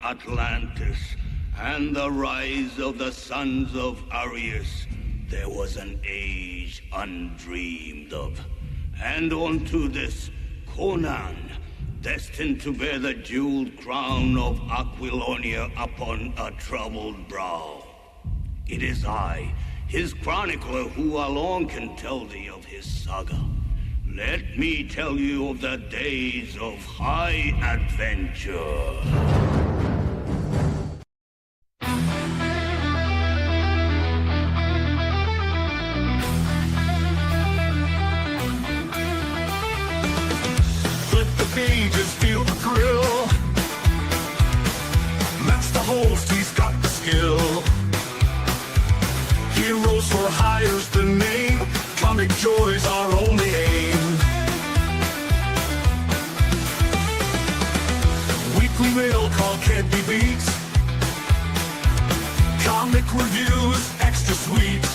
Atlantis and the rise of the sons of Arius, there was an age undreamed of. And unto this, Conan, destined to bear the jeweled crown of Aquilonia upon a troubled brow. It is I, his chronicler, who alone can tell thee of his saga. Let me tell you of the days of high adventure. Pages, feel the thrill. Match the host, he's got the skill. Heroes for hire's the name. Comic joy's our only aim. Weekly mail call can't be beat. Comic reviews, extra sweet.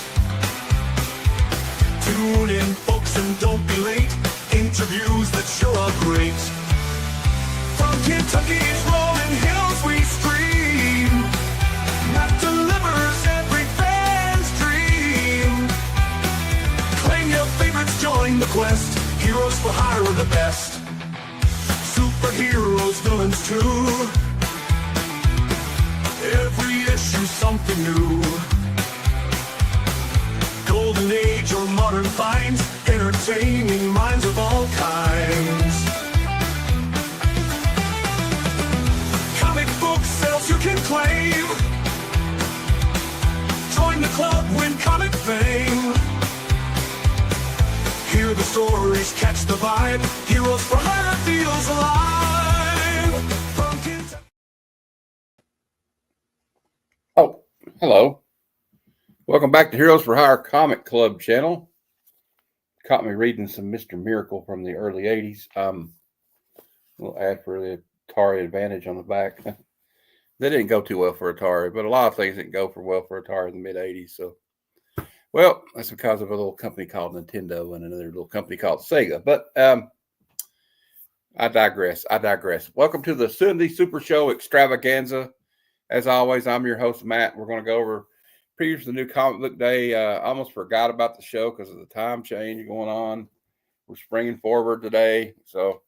Tune in, folks, and don't be late. Interviews that sure are great. From Kentucky's rolling hills we stream. Matt delivers every fan's dream. Claim your favorites, join the quest. Heroes for hire are the best. Superheroes, villains too. Every issue something new. Golden age or modern finds, entertaining minds of all kinds. Comic book sales you can claim. Join the club, win comic fame. Hear the stories, catch the vibe. Heroes for Hire feels alive. From Kentucky. Oh, hello. Welcome back to Heroes for Hire Comic Club channel. Caught me reading some Mr. Miracle from the early 80s. Little ad for the Atari Advantage on the back. They didn't go too well for Atari, but a lot of things didn't go well for Atari in the mid 80s. So, well, that's because of a little company called Nintendo and another little company called Sega. But I digress. Welcome to the Sunday Supershow Extravaganza. As always, I'm your host, Matt. We're going to go over previews for the new comic book day. I almost forgot about the show because of the time change going on. We're springing forward today. So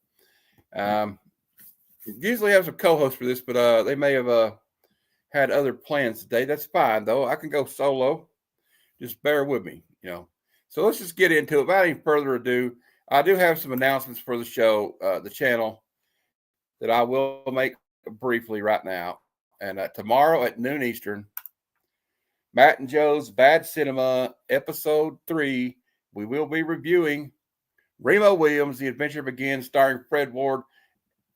usually have some co-hosts for this, but they may have had other plans today. That's fine, though. I can go solo. Just bear with me, So let's just get into it. Without any further ado, I do have some announcements for the show, the channel, that I will make briefly right now. And tomorrow at noon Eastern, Matt and Joe's Bad Cinema, Episode 3. We will be reviewing Remo Williams, The Adventure Begins, starring Fred Ward.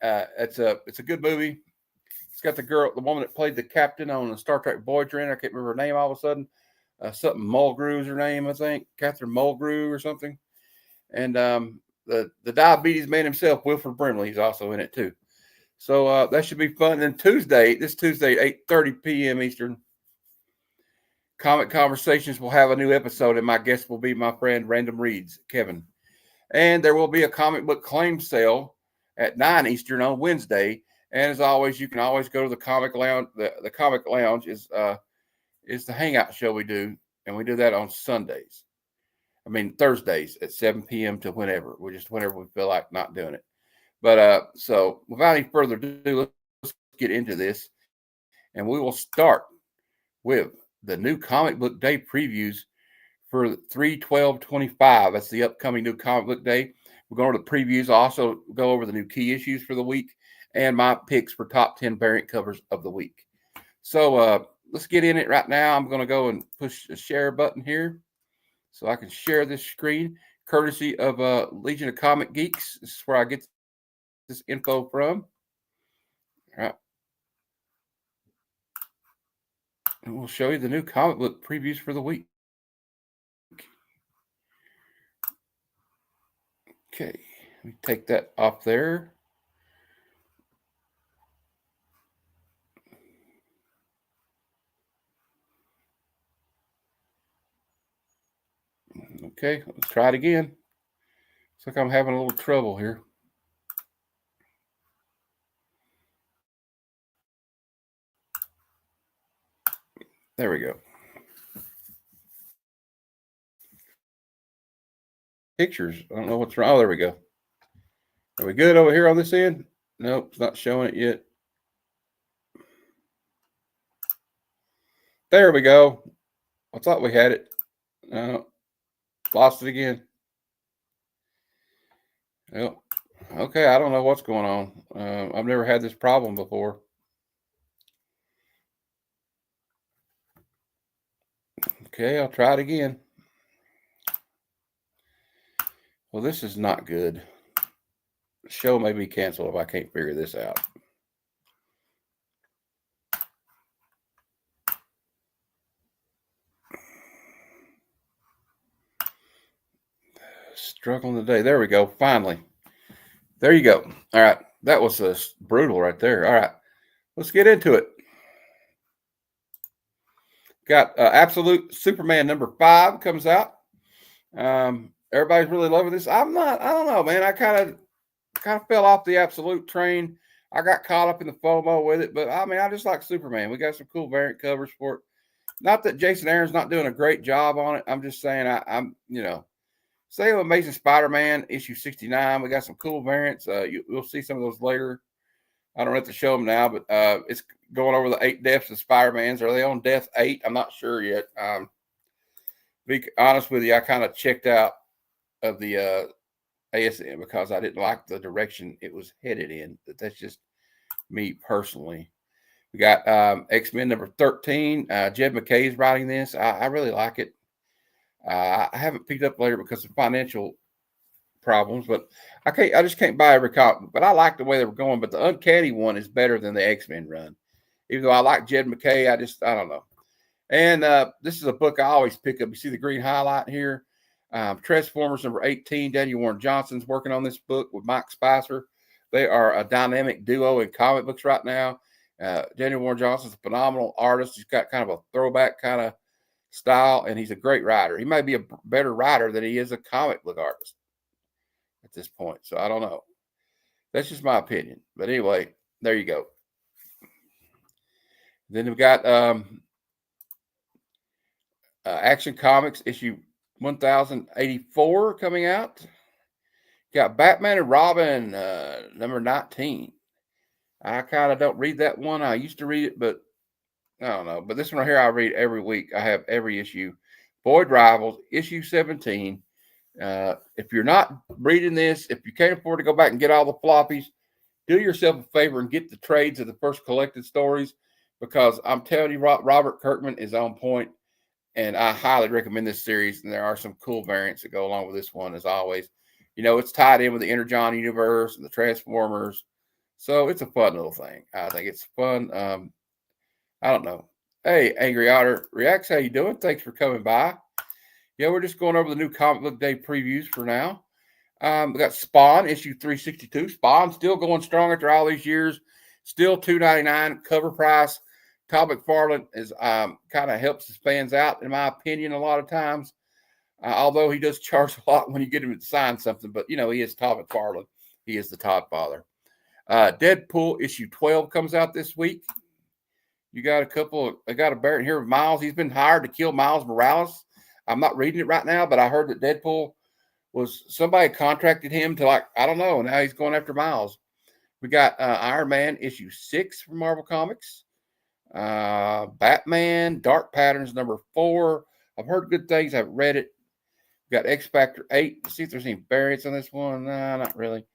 It's a good movie. It's got the woman that played the captain on the Star Trek Voyager. I can't remember her name all of a sudden. Something Mulgrew is her name, I think. Catherine Mulgrew or something. And the diabetes man himself, Wilford Brimley, he's also in it too. So that should be fun. And this Tuesday, 8:30 p.m. Eastern, Comic Conversations will have a new episode, and my guest will be my friend Random Reads, Kevin. And there will be a comic book claim sale at 9 Eastern on Wednesday. And as always, you can always go to the Comic Lounge. The Comic Lounge is the hangout show we do, and we do that on Thursdays at 7 p.m. to whenever. Whenever we feel like not doing it. But so without any further ado, let's get into this. And we will start with the new comic book day previews for 3/12/25. That's the upcoming new comic book day. We're going to the previews. I'll also go over the new key issues for the week and my picks for top 10 variant covers of the week. So let's get in it right now. I'm going to go and push the share button here so I can share this screen, courtesy of Legion of Comic Geeks. This is where I get this info from. All right. And we'll show you the new comic book previews for the week. Okay, let me take that off there. Okay, let's try it again. Looks like I'm having a little trouble here. There we go. Pictures. I don't know what's wrong. Oh, there we go. Are we good over here on this end? Nope, it's not showing it yet. There we go. I thought we had it. No, lost it again. Well, okay, I don't know what's going on. I've never had this problem before. Okay, I'll try it again. Well, this is not good. The show may be canceled if I can't figure this out. Struggling today. There we go. Finally. There you go. All right. That was brutal right there. All right. Let's get into it. Got Absolute Superman #5 comes out. Everybody's really loving this. I'm not. I don't know, man. I kind of fell off the Absolute train. I got caught up in the FOMO with it, but I mean, I just like Superman. We got some cool variant covers for it. Not that Jason Aaron's not doing a great job on it. I'm just saying, I'm say Amazing Spider-Man issue 69. We got some cool variants. We'll see some of those later. I don't have to show them now, but it's going over the 8 deaths of Spider-Mans. Are they on death 8? I'm not sure yet. Be honest with you, I kind of checked out of the ASM because I didn't like the direction it was headed in. But that's just me personally. We got X-Men #13. Jed McKay's writing this. I really like it. I haven't picked up later because of financial problems, but I just can't buy every copy. But I like the way they were going. But the Uncanny one is better than the X-Men run. Even though I like Jed McKay, I don't know. And this is a book I always pick up. You see the green highlight here. Transformers #18. Daniel Warren Johnson's working on this book with Mike Spicer. They are a dynamic duo in comic books right now. Daniel Warren Johnson's a phenomenal artist. He's got kind of a throwback kind of style, and he's a great writer. He may be a better writer than he is a comic book artist at this point. So I don't know. That's just my opinion. But anyway, there you go. Then we've got Action Comics issue 1084 coming out. Got Batman and Robin #19. I kind of don't read that one. I used to read it, but I don't know. But this one right here, I read every week. I have every issue. Void Rivals, issue 17. If you're not reading this, if you can't afford to go back and get all the floppies, do yourself a favor and get the trades of the first collected stories, because I'm telling you, Robert Kirkman is on point, and I highly recommend this series. And there are some cool variants that go along with this one, as always. It's tied in with the Energon universe and the Transformers. So it's a fun little thing. I think it's fun. I don't know. Hey, Angry Otter Reacts, how you doing? Thanks for coming by. Yeah, we're just going over the new Comic Book Day previews for now. We got Spawn, issue 362. Spawn still going strong after all these years. Still $2.99 cover price. Todd McFarlane is kind of helps his fans out, in my opinion, a lot of times. Although he does charge a lot when you get him to sign something. But, he is Todd McFarlane. He is the Todd father. Deadpool issue 12 comes out this week. You got I got a variant here of Miles. He's been hired to kill Miles Morales. I'm not reading it right now, but I heard that Deadpool somebody contracted him to, I don't know. Now he's going after Miles. We got Iron Man issue 6 from Marvel Comics. Batman Dark Patterns #4. I've heard good things. I've read it. We got X Factor 8. Let's see if there's any variants on this one. Nah, not really.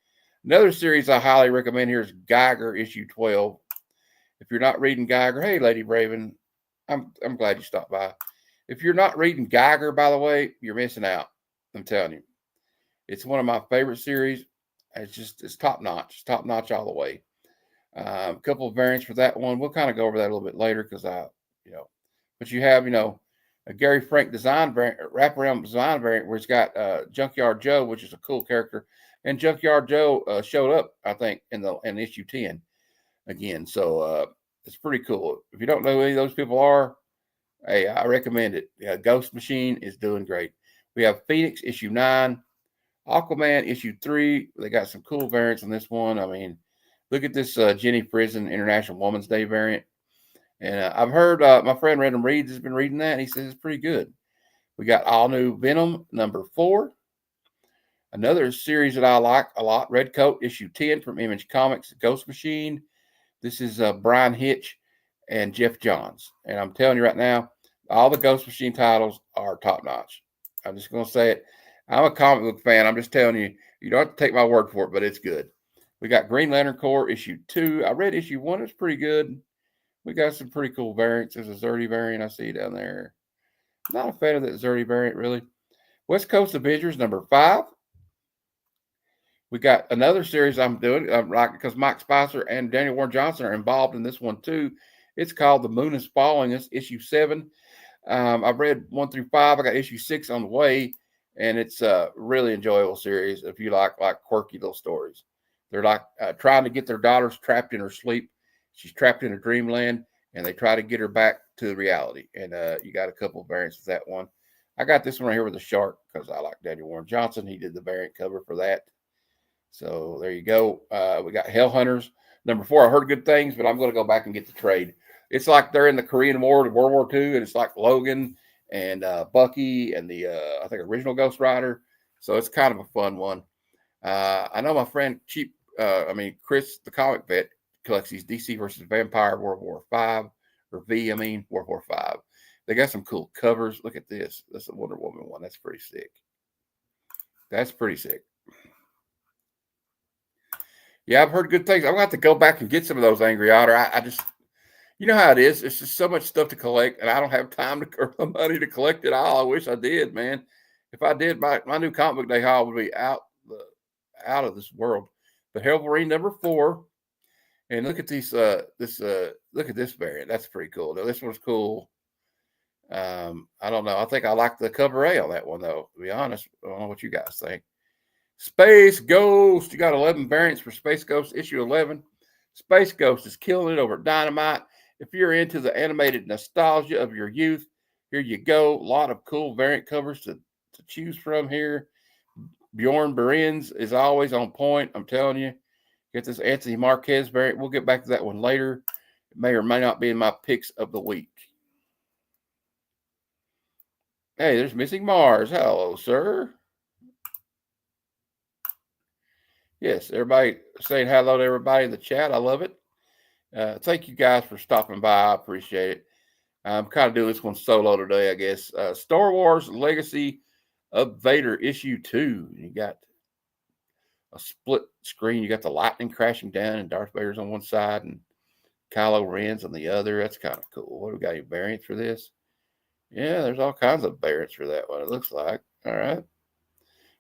Another series I highly recommend here is Geiger issue 12. If you're not reading Geiger, hey, Lady Raven, I'm glad you stopped by. If you're not reading Geiger, by the way, you're missing out. I'm telling you. It's one of my favorite series. It's top notch. It's top notch all the way. A couple of variants for that one. We'll kind of go over that a little bit later because but you have, a Gary Frank design variant, wraparound design variant where he's got Junkyard Joe, which is a cool character. And Junkyard Joe showed up, I think, in issue 10 again. So it's pretty cool. If you don't know who any of those people are, hey, I recommend it. Yeah, Ghost Machine is doing great. We have Phoenix issue 9, Aquaman issue 3. They got some cool variants on this one. I mean, look at this Jenny Prison International Women's Day variant. And I've heard my friend Random Reeds has been reading that, and he says it's pretty good. We got all new Venom #4. Another series that I like a lot, Red Coat issue 10 from Image Comics, Ghost Machine. This is Brian Hitch and Jeff Johns. And I'm telling you right now, all the Ghost Machine titles are top notch. I'm just going to say it. I'm a comic book fan. I'm just telling you, you don't have to take my word for it, but it's good. We got Green Lantern Corps issue 2. I read issue 1. It's pretty good. We got some pretty cool variants. There's a Zerdy variant I see down there. Not a fan of that Zerdy variant, really. West Coast Avengers #5. We got another series I'm doing, right, because Mike Spicer and Daniel Warren Johnson are involved in this one too. It's called The Moon is Falling. It's issue 7. I've read 1 through 5. I got issue 6 on the way, and it's a really enjoyable series if you like quirky little stories. They're like trying to get their daughters trapped in her sleep. She's trapped in a dreamland, and they try to get her back to reality. And you got a couple of variants with that one. I got this one right here with a shark because I like Daniel Warren Johnson. He did the variant cover for that. So there you go. We got Hell Hunters #4. I heard good things, but I'm going to go back and get the trade. It's like they're in the Korean War, the World War II, and it's like Logan and Bucky and the I think original Ghost Rider. So it's kind of a fun one. I know my friend Chris, the comic vet, collects these DC versus Vampire World War V World War V. They got some cool covers. Look at this. That's a Wonder Woman one. That's pretty sick. That's pretty sick. Yeah, I've heard good things. I'm going to have to go back and get some of those Angry Otter. I just, you know how it is. It's just so much stuff to collect, and I don't have time or the money to collect it all. I wish I did, man. If I did, my new comic book day haul would be out of this world. But Wolverine #4, and look at these. Look at this variant. That's pretty cool. Now, this one's cool. I don't know. I think I like the cover A on that one, though. To be honest, I don't know what you guys think. Space Ghost. You got 11 variants for Space Ghost issue 11. Space Ghost is killing it over at Dynamite. If you're into the animated nostalgia of your youth, here you go. A lot of cool variant covers to choose from here. Bjorn Berens is always on point. I'm telling you. Get this Anthony Marquez variant. We'll get back to that one later. It may or may not be in my picks of the week. Hey, there's Missing Mars. Hello, sir. Yes, everybody saying hello to everybody in the chat. I love it. Thank you guys for stopping by. I appreciate it. I'm kind of doing this one solo today, I guess. Star Wars Legacy of Vader issue 2. You got a split screen. You got the lightning crashing down and Darth Vader's on one side and Kylo Ren's on the other. That's kind of cool. What do we got? Any variants for this? Yeah, there's all kinds of variants for that one, it looks like. All right.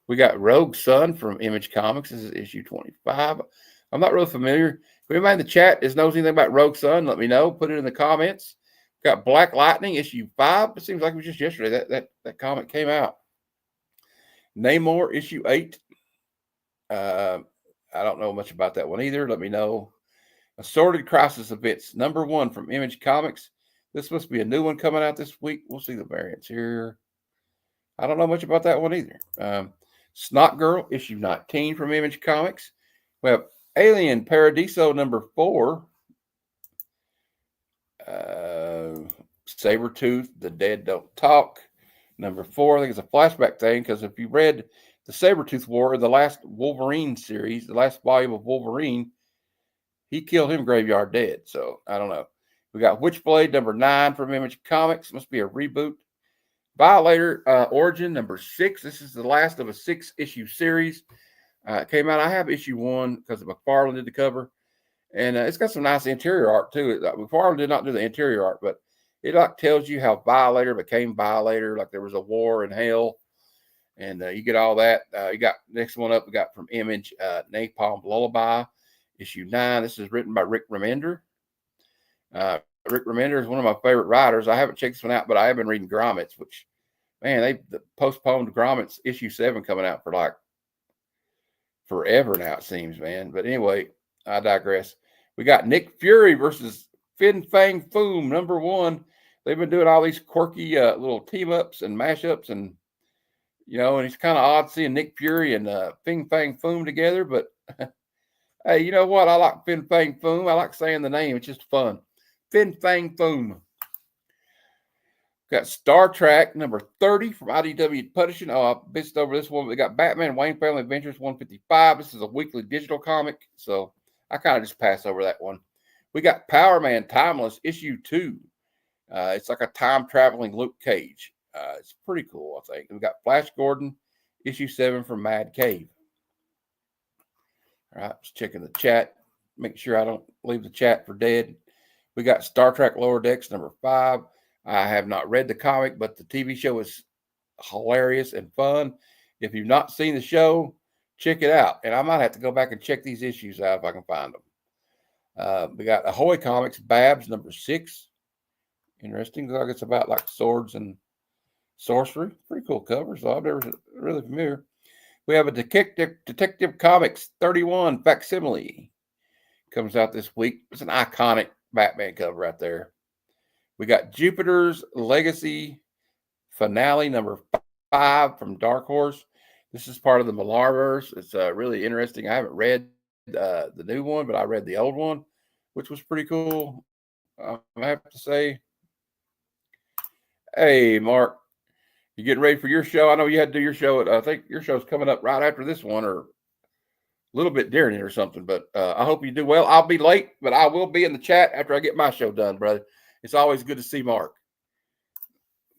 We got Rogue Sun from Image Comics. This is issue 25. I'm not real familiar. If anybody in the chat knows anything about Rogue Sun, let me know. Put it in the comments. Got Black Lightning, issue 5. It seems like it was just yesterday that comic came out. Namor, issue 8. I don't know much about that one either. Let me know. Assorted Crisis Events, #1 from Image Comics. This must be a new one coming out this week. We'll see the variants here. I don't know much about that one either. Snot Girl, issue 19 from Image Comics. We have Alien Paradiso #4. Sabretooth, The Dead Don't Talk. #4. I think it's a flashback thing because if you read the Sabretooth War, the last Wolverine series, the last volume of Wolverine, he killed him graveyard dead. So I don't know. We got Witchblade #9 from Image Comics. Must be a reboot. Violator Origin #6. This is the last of a 6-issue series. It came out. I have issue 1 because McFarlane did the cover. And it's got some nice interior art too. McFarlane did not do the interior art, but it like tells you how Violator became Violator. Like there was a war in hell. And you get all that. You got next one up. We got from Image Napalm Lullaby, issue 9. This is written by Rick Remender. Rick Remender is one of my favorite writers. I haven't checked this one out, but I have been reading Grommets, which, man, they postponed Grommets issue 7 coming out for like forever now, it seems, man. But anyway, I digress. We got Nick Fury versus Fin Fang Foom, #1. They've been doing all these quirky little team-ups and mashups, and, you know, and it's kind of odd seeing Nick Fury and Fin Fang Foom together, but hey, you know what? I like Fin Fang Foom. I like saying the name. It's just fun. Fin Fang Foom. Got Star Trek number 30 from IDW Publishing. Oh, I missed over this one. We got Batman Wayne Family Adventures 155. This is a weekly digital comic, so I kind of just passed over that one. We got Power Man Timeless issue 2. It's like a time traveling Luke Cage. It's pretty cool, I think. We got Flash Gordon issue 7 from Mad Cave. All right, just checking the chat, making sure I don't leave the chat for dead. We got Star Trek Lower Decks number 5. I have not read the comic, but the TV show is hilarious and fun. If you've not seen the show, check it out. And I might have to go back and check these issues out if I can find them. We got Ahoy Comics Babs number 6. Interesting. Looks like it's about like swords and sorcery. Pretty cool cover. So I've never really familiar. We have a Detective Comics 31 facsimile. Comes out this week. It's an iconic Batman cover right there. We got Jupiter's Legacy Finale number 5 from Dark Horse. This is part of the Millarverse. It's really interesting. I haven't read the new one, but I read the old one, which was pretty cool. I have to say. Hey, Mark, you getting ready for your show? I know you had to do your show. I think your show's coming up right after this one, or a little bit during it or something. But I hope you do well. I'll be late, but I will be in the chat after I get my show done, brother. It's always good to see Mark.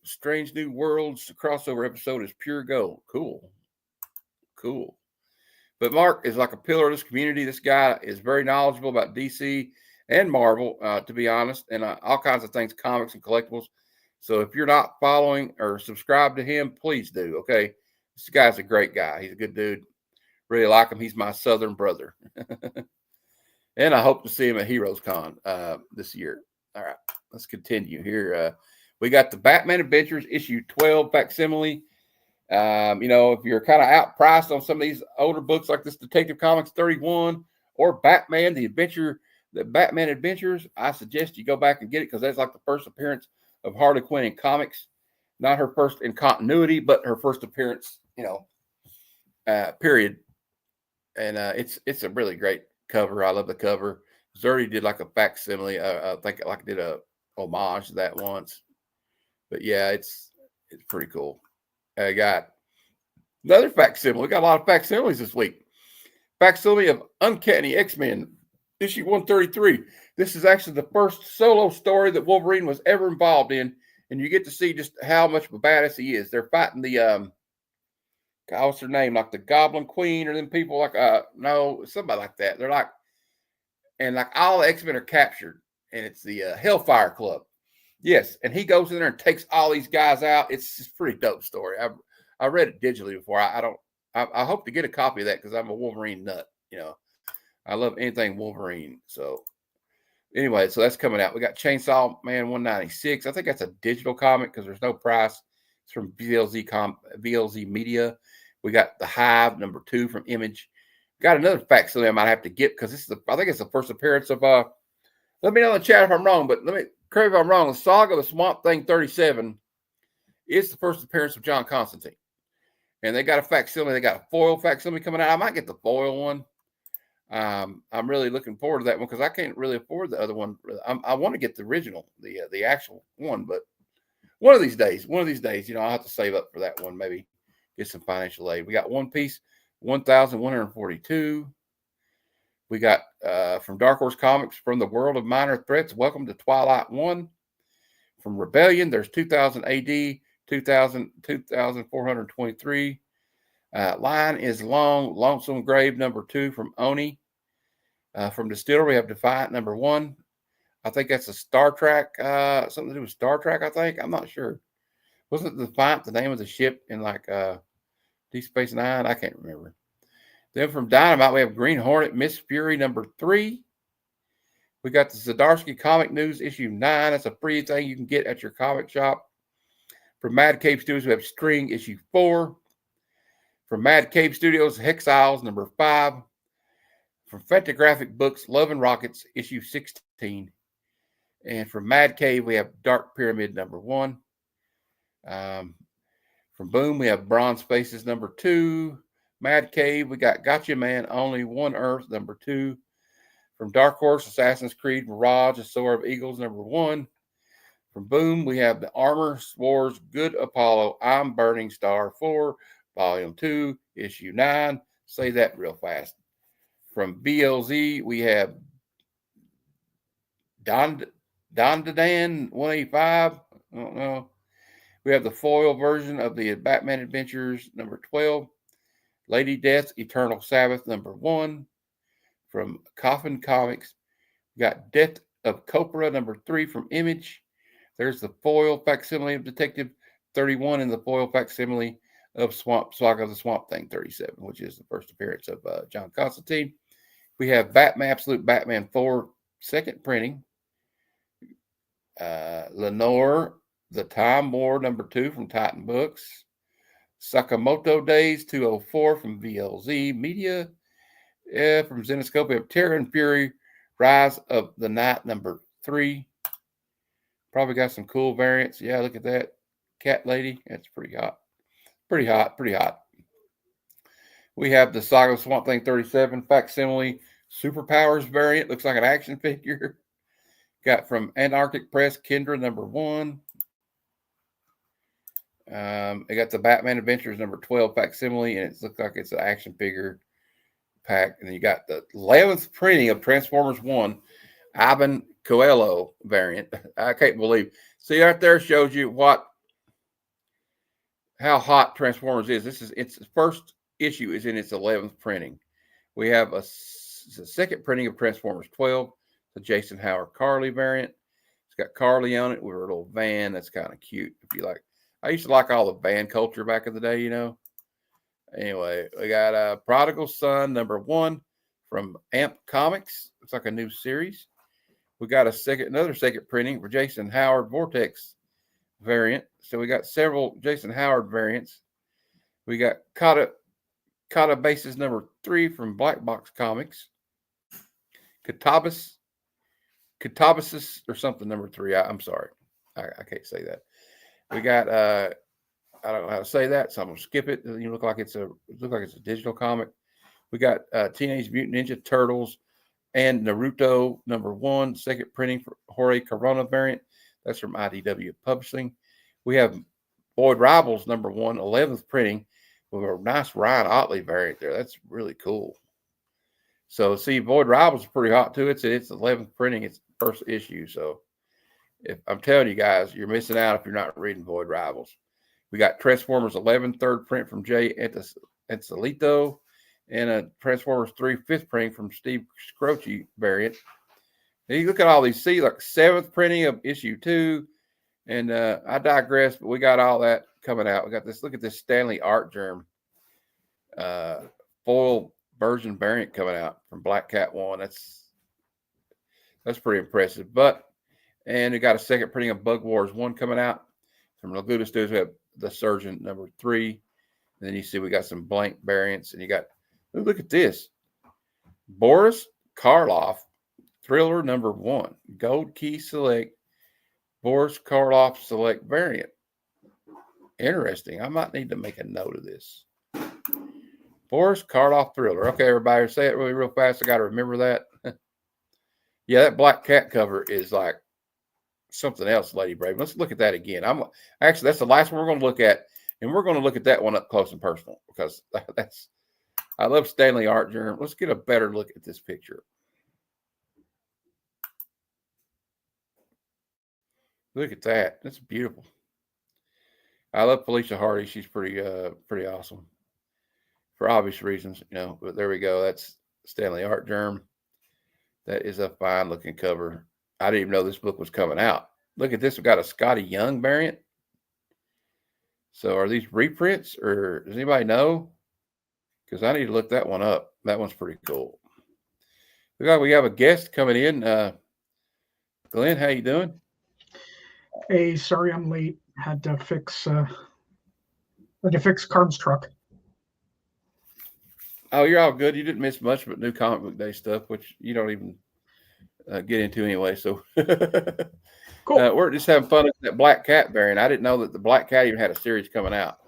Strange New Worlds crossover episode is pure gold. Cool. But Mark is like a pillar of this community. This guy is very knowledgeable about DC and Marvel, to be honest, and all kinds of things, comics and collectibles. So if you're not following or subscribed to him, please do, okay? This guy's a great guy. He's a good dude. Really like him. He's my southern brother. And I hope to see him at Heroes Con this year. All right, let's continue here. We got the Batman Adventures issue 12 facsimile. If you're kind of outpriced on some of these older books like this Detective Comics 31 or Batman, the Batman Adventures, I suggest you go back and get it because that's like the first appearance of Harley Quinn in comics. Not her first in continuity, but her first appearance, period. And it's a really great cover. I love the cover. Zerdy did like a facsimile. I think I did a homage to that once. But yeah, it's pretty cool. I got another facsimile. We got a lot of facsimiles this week. Facsimile of Uncanny X-Men, issue 133. This is actually the first solo story that Wolverine was ever involved in, and you get to see just how much of a badass he is. They're fighting the what's their name? Like the Goblin Queen or them people like somebody like that. They're like, and like all the X-Men are captured, and it's the Hellfire Club. Yes, and he goes in there and takes all these guys out. It's just a pretty dope story. I read it digitally before. I hope to get a copy of that because I'm a Wolverine nut. I love anything Wolverine. So anyway, so that's coming out. We got Chainsaw Man 196. I think that's a digital comic because there's no price. It's from VLZ Media. We got The Hive number 2 from Image. Got another facsimile I might have to get because I think it's the first appearance of let me know in the chat if I'm wrong, but correct if I'm wrong. The Saga of the Swamp Thing 37 is the first appearance of John Constantine. And they got a facsimile. They got a foil facsimile coming out. I might get the foil one. I'm really looking forward to that one because I can't really afford the other one. I want to get the original, the actual one, but one of these days, I'll have to save up for that one. Maybe get some financial aid. We got One Piece 1142. We got from Dark Horse Comics, From the World of Minor Threats, Welcome to Twilight 1. From Rebellion, there's 2000 AD, 2423. Line is Long, Lonesome Grave number 2 from Oni. From Distillery, we have Defiant number 1. I think that's a Star Trek, something to do with Star Trek, I think. I'm not sure. Wasn't Defiant the name of the ship in like Deep Space Nine? I can't remember. Then from Dynamite, we have Green Hornet, Miss Fury number 3. We got the Zdarsky Comic News issue 9. That's a free thing you can get at your comic shop. From Mad Cave Studios, we have String issue 4. From Mad Cave Studios, Hexiles number 5. From Fantagraphic Books, Love and Rockets issue 16. And from Mad Cave, we have Dark Pyramid number 1. From Boom, we have Bronze Faces number 2. Mad Cave, we got Gotcha Man, Only One Earth number 2. From Dark Horse, Assassin's Creed Mirage, The Soar of Eagles, #1. From Boom, we have The Armor Wars, Good Apollo, I'm Burning Star 4, Volume 2, Issue 9. Say that real fast. From BLZ, we have Dondadan 185. I don't know. We have the foil version of the Batman Adventures #12. Lady Death, Eternal Sabbath #1. From Coffin Comics, we got Death of Copra #3 from Image. There's the foil facsimile of Detective 31 and the foil facsimile of Saga of the Swamp Thing 37, which is the first appearance of John Constantine. We have Absolute Batman 4 second printing. Lenore, The Time War #2 from Titan Books. Sakamoto Days 204 from VLZ Media. From Zenoscope, we have Terror and Fury, Rise of the Night #3. Probably got some cool variants. Yeah, look at that. Cat Lady. That's pretty hot. Pretty hot. We have the Saga of Swamp Thing 37 facsimile Superpowers variant. Looks like an action figure. Got from Antarctic Press, Kendra #1. I got the Batman Adventures #12 facsimile, and it looks like it's an action figure pack. And then you got the 11th printing of Transformers 1, Ivan Coelho variant. I can't believe. See, right there shows you how hot Transformers is. Its first issue is in its 11th printing. We have a second printing of Transformers 12, the Jason Howard Carly variant. It's got Carly on it with her little van. That's kind of cute. If you like, I used to like all the van culture back in the day, you know. Anyway, we got Prodigal Son #1 from Amp Comics. Looks like a new series. We got another second printing for Jason Howard Vortex variant. So we got several Jason Howard variants. We got Kata Bases #3 from Black Box Comics. Katabasis or something #3. I'm sorry. I can't say that. We got I don't know how to say that, so I'm gonna skip it. You look like it's a digital comic. We got Teenage Mutant Ninja Turtles and Naruto #1, second printing for Jorge Corona variant. That's from IDW Publishing. We have Void Rivals #1, 11th printing with a nice Ryan Otley variant there. That's really cool. So see, Void Rivals is pretty hot too. It's 11th printing. It's first issue. So if I'm telling you guys, you're missing out if you're not reading Void Rivals. We got Transformers 11 third print from Jay Encelito and a Transformers 3 fifth printing from Steve Scroce variant. And you look at all these, see, like 7th printing of issue 2. And I digress, but we got all that coming out. We got this. Look at this Stanley Art Germ foil version variant coming out from Black Cat 1. That's pretty impressive. And we got a second printing of Bug Wars 1 coming out from Laguda Studios. We have the Surgeon #3. And then you see we got some blank variants, and you got, look at this, Boris Karloff Thriller #1, Gold Key Select, Boris Karloff Select variant. Interesting. I might need to make a note of this. Boris Karloff Thriller. Okay, everybody, say it really real fast. I got to remember that. Yeah, that Black Cat cover is like something else, Lady Brave. Let's look at that again. Actually, that's the last one we're going to look at, and we're going to look at that one up close and personal because I love Stanley Art Germ. Let's get a better look at this picture. Look at that. That's beautiful. I love Felicia Hardy. She's pretty awesome for obvious reasons, you know. But there we go. That's Stanley Art Germ. That is a fine looking cover. I didn't even know this book was coming out. Look at this. We've got a Scotty Young variant. So are these reprints, or does anybody know? Because I need to look that one up. That one's pretty cool. We have a guest coming in. Glenn, how you doing? Hey, sorry I'm late. Had to fix Carb's truck. Oh, you're all good. You didn't miss much but new comic book day stuff, which you don't even get into anyway. So cool. We're just having fun with that Black Cat variant. I didn't know that the Black Cat even had a series coming out.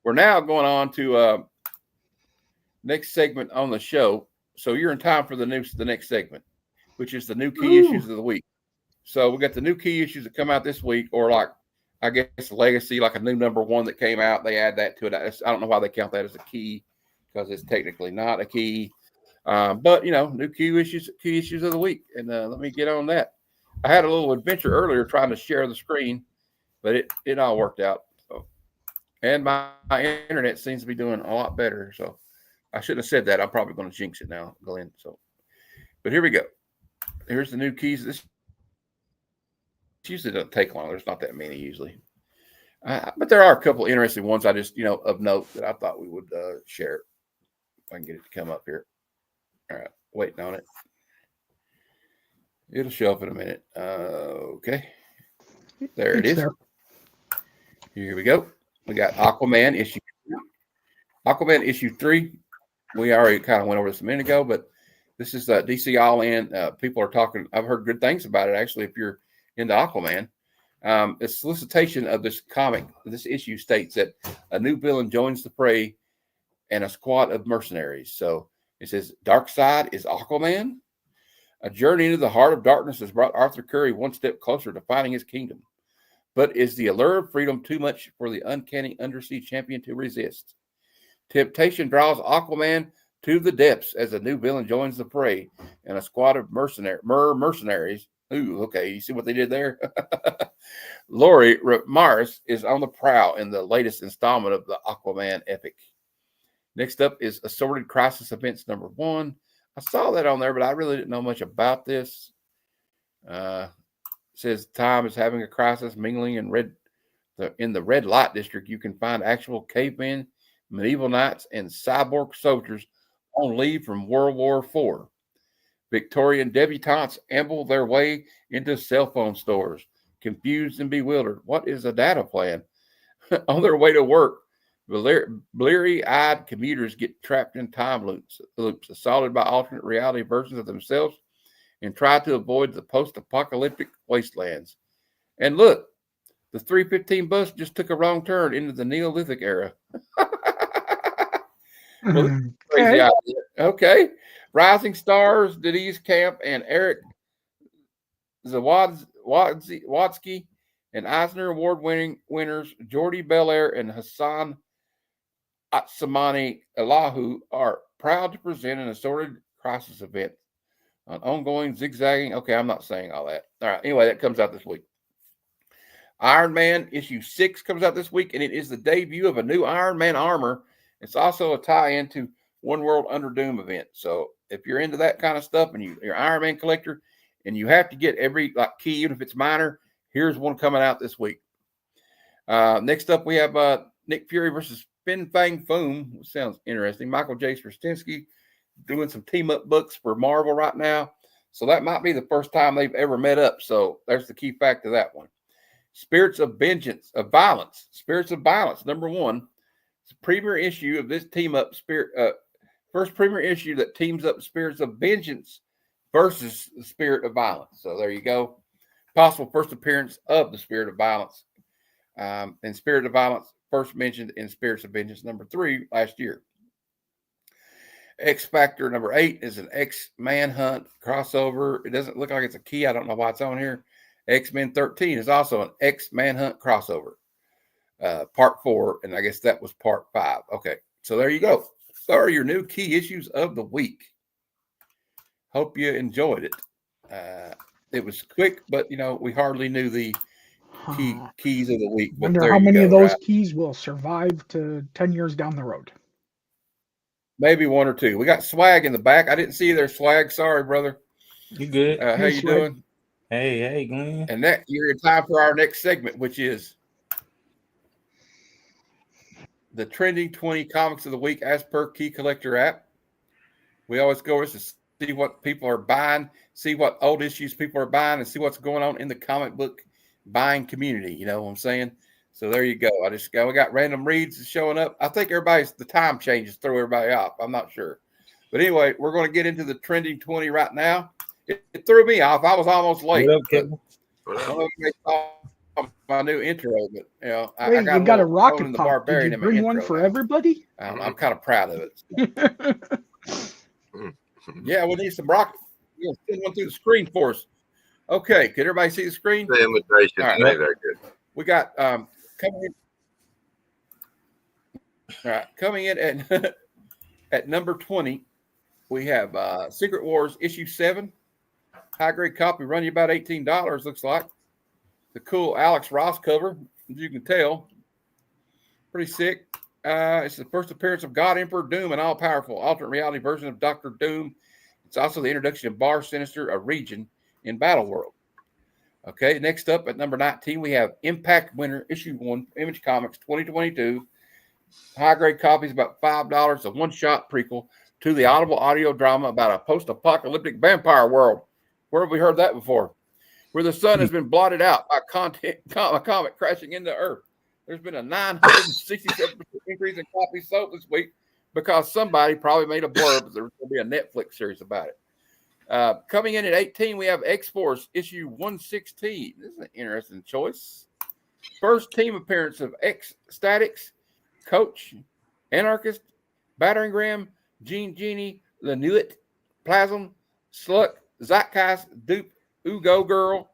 We're now going on to next segment on the show. So you're in time for the next segment. which is the new key issues of the week. So we got the new key issues that come out this week, or like, I guess, Legacy, like a new number 1 that came out. They add that to it. I don't know why they count that as a key, because it's technically not a key. But, new key issues of the week. And let me get on that. I had a little adventure earlier trying to share the screen, but it all worked out. So, and my internet seems to be doing a lot better. So I shouldn't have said that. I'm probably going to jinx it now, Glenn. So, but here we go. Here's the new keys. This usually doesn't take long. There's not that many usually. But there are a couple interesting ones I just, of note that I thought we would share. If I can get it to come up here. All right, waiting on it. It'll show up in a minute. Okay. There it is. There. Here we go. We got Aquaman issue 3. We already kind of went over this a minute ago, but this is DC All In. People are talking. I've heard good things about it, actually, if you're into Aquaman. A solicitation of this comic, this issue states that a new villain joins the fray and a squad of mercenaries. So it says, Darkseid is Aquaman. A journey into the heart of darkness has brought Arthur Curry one step closer to finding his kingdom. But is the allure of freedom too much for the uncanny undersea champion to resist? Temptation draws Aquaman to the depths as a new villain joins the fray and a squad of mercenaries. Ooh, okay. You see what they did there? Laurie Mars is on the prowl in the latest installment of the Aquaman epic. Next up is Assorted Crisis Events number 1. I saw that on there, but I really didn't know much about this. It says time is having a crisis, mingling in the red light district. You can find actual cavemen, medieval knights, and cyborg soldiers on leave from World War IV. Victorian debutantes amble their way into cell phone stores, confused and bewildered. What is a data plan? On their way to work, bleary-eyed commuters get trapped in time loops, assaulted by alternate reality versions of themselves, and try to avoid the post-apocalyptic wastelands. And look, the 315 bus just took a wrong turn into the Neolithic era. Well, crazy idea. Okay. Rising Stars, Denise Camp, and Eric Zawodzki, and Eisner Award winners Jordi Belair and Hassan Atsamani Elahu are proud to present an assorted crisis event on ongoing zigzagging. Okay, I'm not saying all that. All right. Anyway, that comes out this week. Iron Man issue 6 comes out this week, and it is the debut of a new Iron Man armor. It's also a tie-in to One World Under Doom event. So if you're into that kind of stuff and you're an Iron Man collector and you have to get every key, even if it's minor, here's one coming out this week. Next up, we have Nick Fury versus Fin Fang Foom, which sounds interesting. Michael J. Straczynski doing some team-up books for Marvel right now. So that might be the first time they've ever met up. So there's the key fact of that one. Spirits of Violence, number 1. It's a premier issue of this team-up first premier issue that teams up Spirits of Vengeance versus the Spirit of Violence. So there you go. Possible first appearance of the Spirit of Violence. And Spirit of Violence first mentioned in Spirits of Vengeance number 3 last year. X Factor number 8 is an X-Manhunt crossover. It doesn't look like it's a key. I don't know why it's on here. X-Men 13 is also an X-Manhunt crossover. Part 4, and I guess that was part 5. Okay, so there you go. So are your new key issues of the week. Hope you enjoyed it. It was quick, but we hardly knew the keys of the week. Wonder how many of those keys will survive to 10 years down the road. Maybe 1 or 2. We got swag in the back. I didn't see their swag. Sorry, brother. You good? How you doing? Hey, Glenn. And that you're in time for our next segment, which is the trending 20 comics of the week as per Key Collector app. We always go to see what people are buying, see what old issues people are buying, and see what's going on in the comic book buying community. You know what I'm saying? So there you go. We got random reads showing up. I think the time changes throw everybody off. I'm not sure. But anyway, we're going to get into the trending 20 right now. It threw me off. I was almost late. What up, Kevin? My new intro, but I got a rocket pop. Did you bring one for everybody? I'm kind of proud of it. Yeah, we need some rocket. You'll send one through the screen for us. Okay, can everybody see the screen? The invitation All right. today, they're good. We got coming in. All right, coming in at at number 20, we have Secret Wars issue 7. High grade copy, run you about $18. Looks like the cool Alex Ross cover, as you can tell, pretty sick. It's the first appearance of God Emperor Doom, an all-powerful alternate reality version of Doctor Doom. It's also the introduction of Bar Sinister, a region in Battle World. Okay, next up at number 19, we have Impact Winter issue 1, Image Comics 2022. High-grade copies, about $5. A one-shot prequel to the Audible audio drama about a post-apocalyptic vampire world. Where have we heard that before? Where the sun has been blotted out by a comet crashing into Earth. There's been a 967% increase in copies sold this week because somebody probably made a blurb that there's going to be a Netflix series about it. Coming in at 18, we have X-Force issue 116. This is an interesting choice. First team appearance of X-Statics, Coach, Anarchist, Battering Ram, Genie, Lanuit, Plasm, Sluck, Zeitgeist, Dupe, Ugo Girl.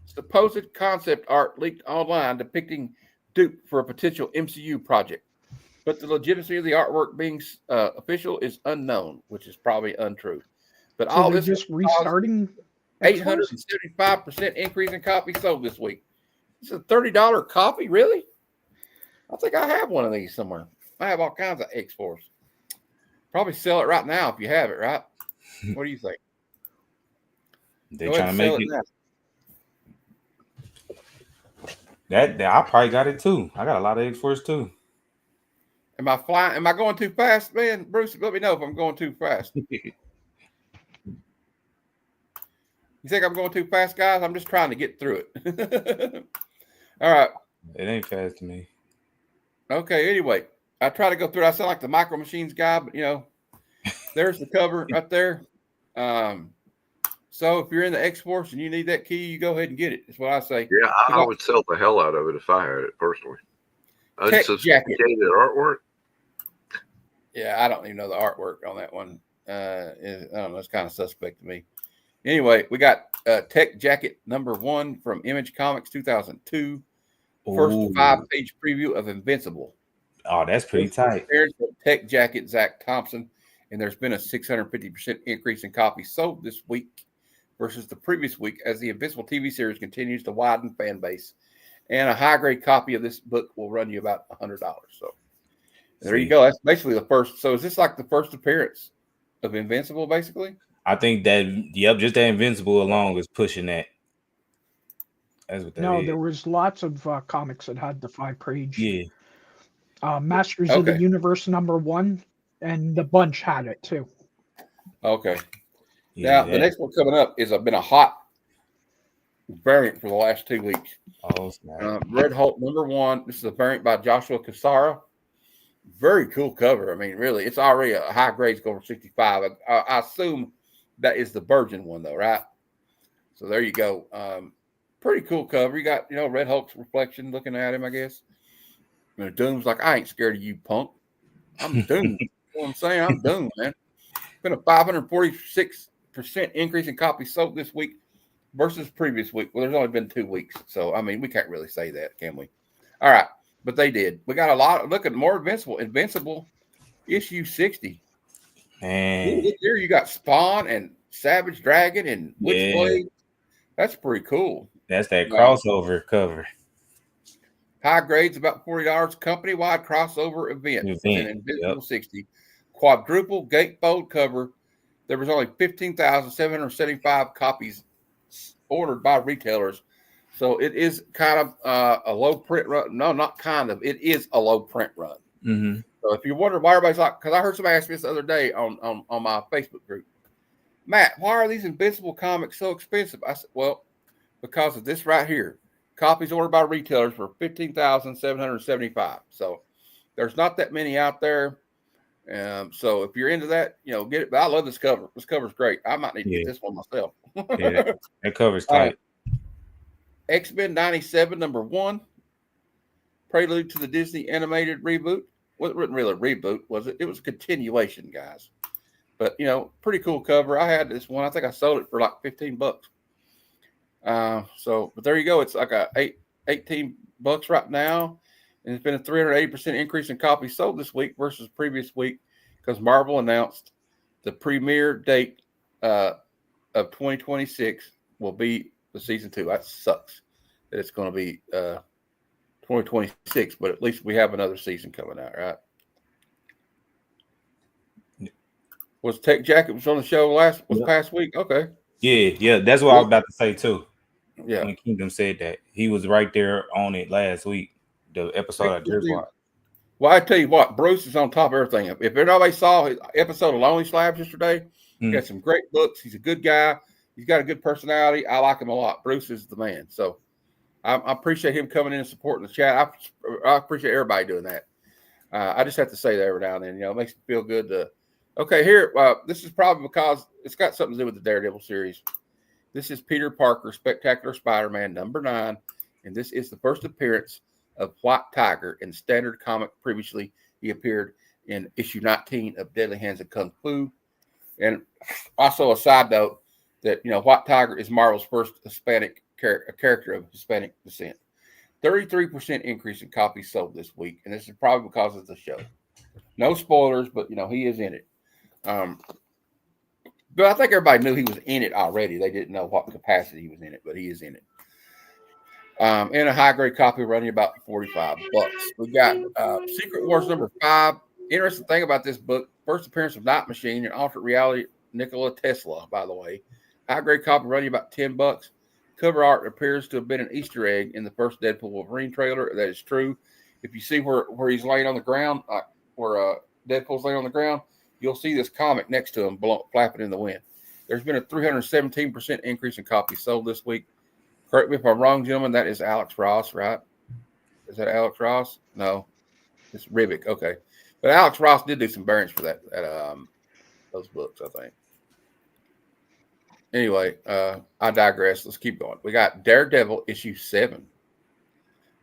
Supposed concept art leaked online depicting Dupe for a potential MCU project. But the legitimacy of the artwork being official is unknown, which is probably untrue. But So all they're this just restarting. 875% increase in copies sold this week. It's a $30 copy, really? I think I have one of these somewhere. I have all kinds of X-Force. Probably sell it right now if you have it, right? What do you think? They're trying to make it. That I probably got it too. I got a lot of X-Force too. Am I flying? Am I going too fast, man? Bruce, let me know if I'm going too fast. You think I'm going too fast, guys? I'm just trying to get through it. All right. It ain't fast to me. Okay, anyway, I try to go through it. I sound like the Micro Machines guy, but, there's the cover right there. So if you're in the X-Force and you need that key, you go ahead and get it. That's what I say. Yeah, I would sell the hell out of it if I had it personally. Unsophisticated artwork. Yeah, I don't even know the artwork on that one. I don't know. It's kind of suspect to me. Anyway, we got Tech Jacket number 1 from Image Comics 2002. First 5-page preview of Invincible. Oh, that's pretty tight. Tech Jacket, Zach Thompson. And there's been a 650% increase in copies sold this week versus the previous week as the Invincible TV series continues to widen fan base. And a high-grade copy of this book will run you about $100. So there you go. That's basically the first. So is this like the first appearance of Invincible, basically? I think that, just that Invincible alone is pushing that. That's what that is. There was lots of comics that had the 5-page. Yeah. Masters of the Universe number 1, and the bunch had it too. Okay. Yeah, now, the next one coming up is been a hot variant for the last 2 weeks. Oh, snap. Red Hulk number 1. This is a variant by Joshua Cassara. Very cool cover. I mean, really, it's already a high grade score of 65. I assume that is the Virgin one, though, right? So there you go. Pretty cool cover. You got, Red Hulk's reflection looking at him, I guess. Doom's like, I ain't scared of you, punk. I'm Doom. You know what I'm saying? I'm Doom, man. It's been a 546% increase in copies sold this week versus previous week. Well, there's only been 2 weeks. So, I mean, we can't really say that, can we? All right. But they did. We got a lot. Look at more Invincible. Invincible issue 60. Man. Here you got Spawn and Savage Dragon and Witchblade. That's pretty cool. That's that crossover cover. High grades, about $40. Company-wide crossover event. And Invincible 60. Quadruple gatefold cover. There was only 15,775 copies ordered by retailers. So it is kind of a low print run. No, not kind of. It is a low print run. Mm-hmm. So if you wonder why everybody's like, because I heard somebody ask me this the other day on my Facebook group, Matt, why are these Invincible comics so expensive? I said, well, because of this right here. Copies ordered by retailers for 15,775. So there's not that many out there. So if you're into that, get it. But I love this cover. This cover's great. I might need to get this one myself. That cover's tight. X-Men 97, number 1. Prelude to the Disney animated reboot. Wasn't really a reboot, was it? It was a continuation, guys. But pretty cool cover. I had this one. I think I sold it for like $15. But there you go. It's like $18 right now, and it's been a 380% increase in copies sold this week versus previous week because Marvel announced the premiere date of 2026 will be the season 2. That sucks that it's going to be 2026, but at least we have another season coming out, right? Was Tech Jacket was on the show past week? Okay. Yeah. That's what I was about to say too. Yeah. When Kingdom said that, he was right there on it last week. The episode I just watched. Well, I tell you what, Bruce is on top of everything. If anybody saw his episode of Lonely Slabs yesterday, he got some great books. He's a good guy. He's got a good personality. I like him a lot. Bruce is the man. So I appreciate him coming in and supporting the chat. I appreciate everybody doing that. I just have to say that every now and then. It makes me feel good to. Okay, here. This is probably because it's got something to do with the Daredevil series. This is Peter Parker, Spectacular Spider-Man #9, and this is the first appearance of White Tiger in standard comic. Previously, he appeared in issue 19 of Deadly Hands of Kung Fu. And also a side note that, White Tiger is Marvel's first Hispanic character of Hispanic descent. 33% increase in copies sold this week, and this is probably because of the show. No spoilers, but, he is in it. But I think everybody knew he was in it already. They didn't know what capacity he was in it, but he is in it. And a high-grade copy running about $45. We got Secret Wars #5. Interesting thing about this book, first appearance of Night Machine and alternate reality Nikola Tesla, by the way. High-grade copy running about $10. Cover art appears to have been an Easter egg in the first Deadpool Wolverine trailer. That is true. If you see where he's laying on the ground, where Deadpool's laying on the ground, you'll see this comic next to him flapping in the wind. There's been a 317% increase in copies sold this week. Correct me if I'm wrong, gentlemen. That is Alex Ross, right? Is that Alex Ross? No, it's Ribic. Okay, but Alex Ross did do some variants for those books, I think. Anyway, I digress. Let's keep going. We got Daredevil issue 7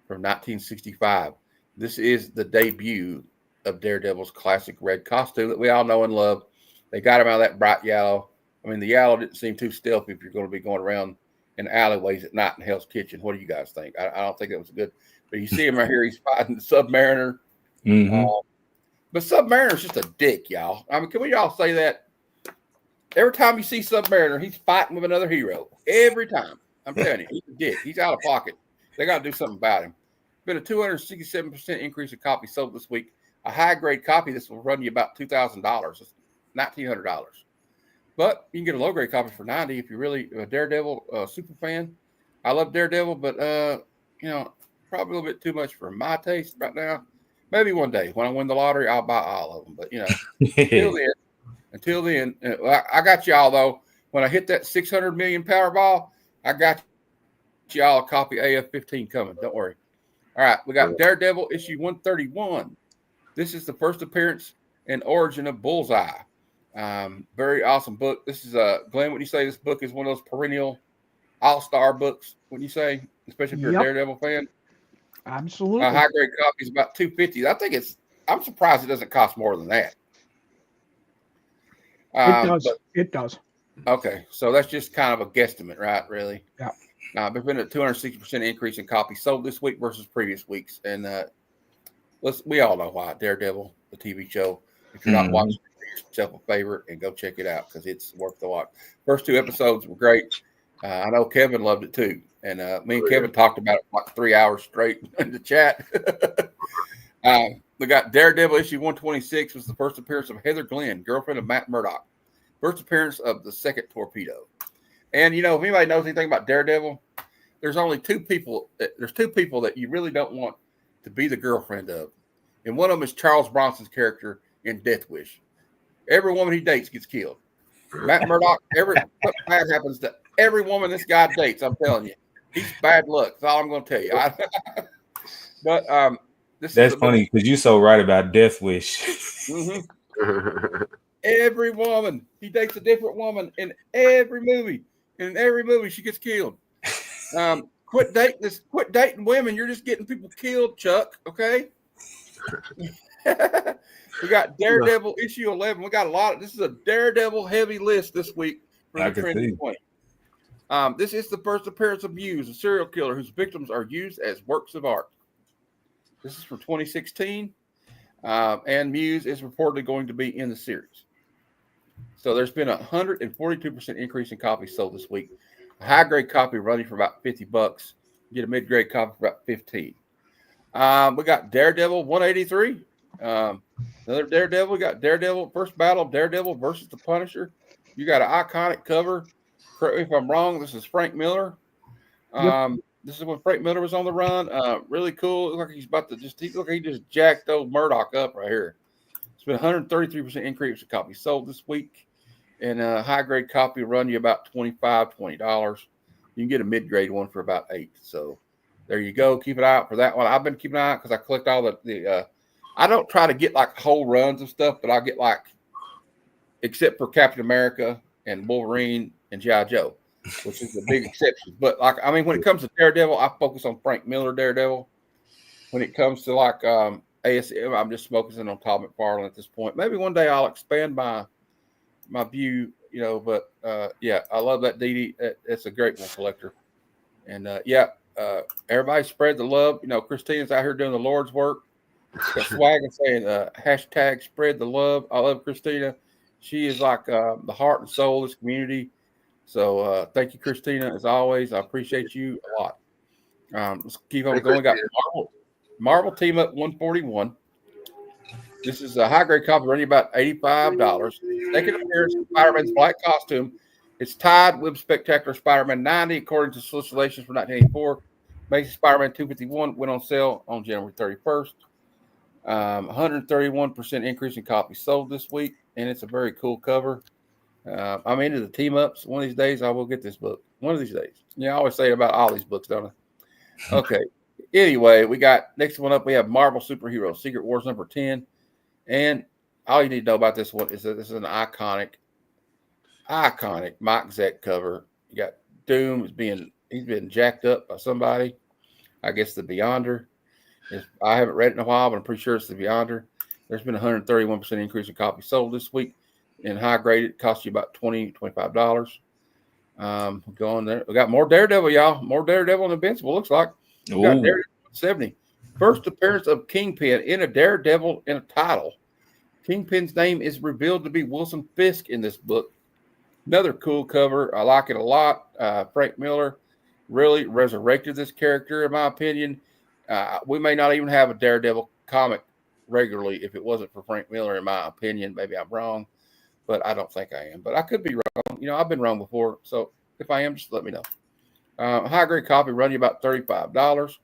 from 1965. This is the debut of Daredevil's classic red costume that we all know and love. They got him out of that bright yellow. I mean, the yellow didn't seem too stealthy if you're going to be going around in alleyways at night in Hell's Kitchen. What do you guys think? I don't think it was good. But you see him right here. He's fighting the Submariner. Mm-hmm. But Submariner's just a dick, y'all. I mean, can we all say that? Every time you see Submariner, he's fighting with another hero. Every time. I'm telling you, he's a dick. He's out of pocket. They got to do something about him. Been a 267% increase in copies sold this week. A high-grade copy, this will run you about $2,000. It's $1,900. But you can get a low-grade copy for $90 if you're really a Daredevil super fan. I love Daredevil, but, probably a little bit too much for my taste right now. Maybe one day when I win the lottery, I'll buy all of them. But, until then, I got y'all, though. When I hit that 600 million Powerball, I got y'all a copy AF-15 coming. Don't worry. All right, we got Daredevil issue 131. This is the first appearance and origin of Bullseye. Very awesome book. This is Glenn, would you say this book is one of those perennial all-star books, wouldn't you say? Especially if you're a Daredevil fan? Absolutely. High-grade copy is about $250. I think I'm surprised it doesn't cost more than that. It does. Okay, so that's just kind of a guesstimate, right? Really? Yeah. There's been a 260% increase in copies sold this week versus previous weeks, and we all know why. Daredevil, the TV show. If you're not watching, do yourself a favor and go check it out because it's worth the watch. First 2 episodes were great. I know Kevin loved it too, and me and Kevin talked about it for like 3 hours straight in the chat. We got Daredevil issue 126 was the first appearance of Heather Glenn, girlfriend of Matt Murdock. First appearance of the second torpedo. And, if anybody knows anything about Daredevil, there's only 2 people. There's 2 people that you really don't want to be the girlfriend of. And one of them is Charles Bronson's character in Death Wish. Every woman he dates gets killed. Matt Murdock, something bad happens to every woman this guy dates. I'm telling you. He's bad luck. That's all I'm going to tell you. But that's funny because you're so right about Death Wish. Mm-hmm. Every woman. He dates a different woman in every movie. In every movie, she gets killed. Quit dating women. You're just getting people killed, Chuck. Okay. We got Daredevil issue 11. We got a lot. This is a Daredevil heavy list this week for the Trending 20. This is the first appearance of Muse, a serial killer whose victims are used as works of art. This is from 2016, and Muse is reportedly going to be in the series. So there's been a 142% increase in copies sold this week. A high-grade copy running for about $50. You get a mid-grade copy for about $15. We got Daredevil 183. Another Daredevil. We got Daredevil, first battle of Daredevil versus the Punisher. You got an iconic cover. Correct me if I'm wrong. This is Frank Miller. This is when Frank Miller was on the run. Really cool. It looks like he's about to he just jacked old Murdoch up right here. It's been 133% increase in copies sold this week. And a high grade copy will run you about $25, $20. You can get a mid grade one for about $8. So there you go. Keep an eye out for that one. I've been keeping an eye out because I collect all the I don't try to get like whole runs of stuff, but I'll get like, except for Captain America and Wolverine and G.I. Joe, which is the big exception. But like, I mean, when it comes to Daredevil, I focus on Frank Miller Daredevil. When it comes to like ASM, I'm just focusing on Todd McFarlane at this point. Maybe one day I'll expand my view, but yeah, I love that Dee Dee. It's a great one collector. And everybody spread the love. Christina's out here doing the Lord's work. Got swag and saying hashtag spread the love. I love Christina. She is like the heart and soul of this community. So thank you, Christina, as always. I appreciate you a lot. Let's keep on going. We got Marvel Team Up 141. This is a high-grade copy running about $85. Second appearance of Spider-Man's black costume. It's tied with Spectacular Spider-Man 90, according to solicitations for 1984. Amazing Spider-Man 251 went on sale on January 31st. 131% increase in copies sold this week, and it's a very cool cover. I'm into the team-ups. One of these days, I will get this book. One of these days. I always say about all these books, don't I? Okay. Anyway, we got next one up. We have Marvel Superhero Secret Wars number 10. And all you need to know about this one is that this is an iconic Mike Zeck cover. You got Doom he's been jacked up by somebody. I guess the Beyonder. I haven't read it in a while, but I'm pretty sure it's the Beyonder. There's been a 131% increase in copies sold this week. In high grade, it costs you about $20, $25. Going there. We got more Daredevil, y'all. More Daredevil and Invincible, looks like. We got Daredevil 70. First appearance of Kingpin in a Daredevil in a title. Kingpin's name is revealed to be Wilson Fisk in this book. Another cool cover. I like it a lot. Frank Miller really resurrected this character, in my opinion. We may not even have a Daredevil comic regularly if it wasn't for Frank Miller, in my opinion. Maybe I'm wrong, but I don't think I am. But I could be wrong. I've been wrong before. So if I am, just let me know. High-grade copy run you about $35.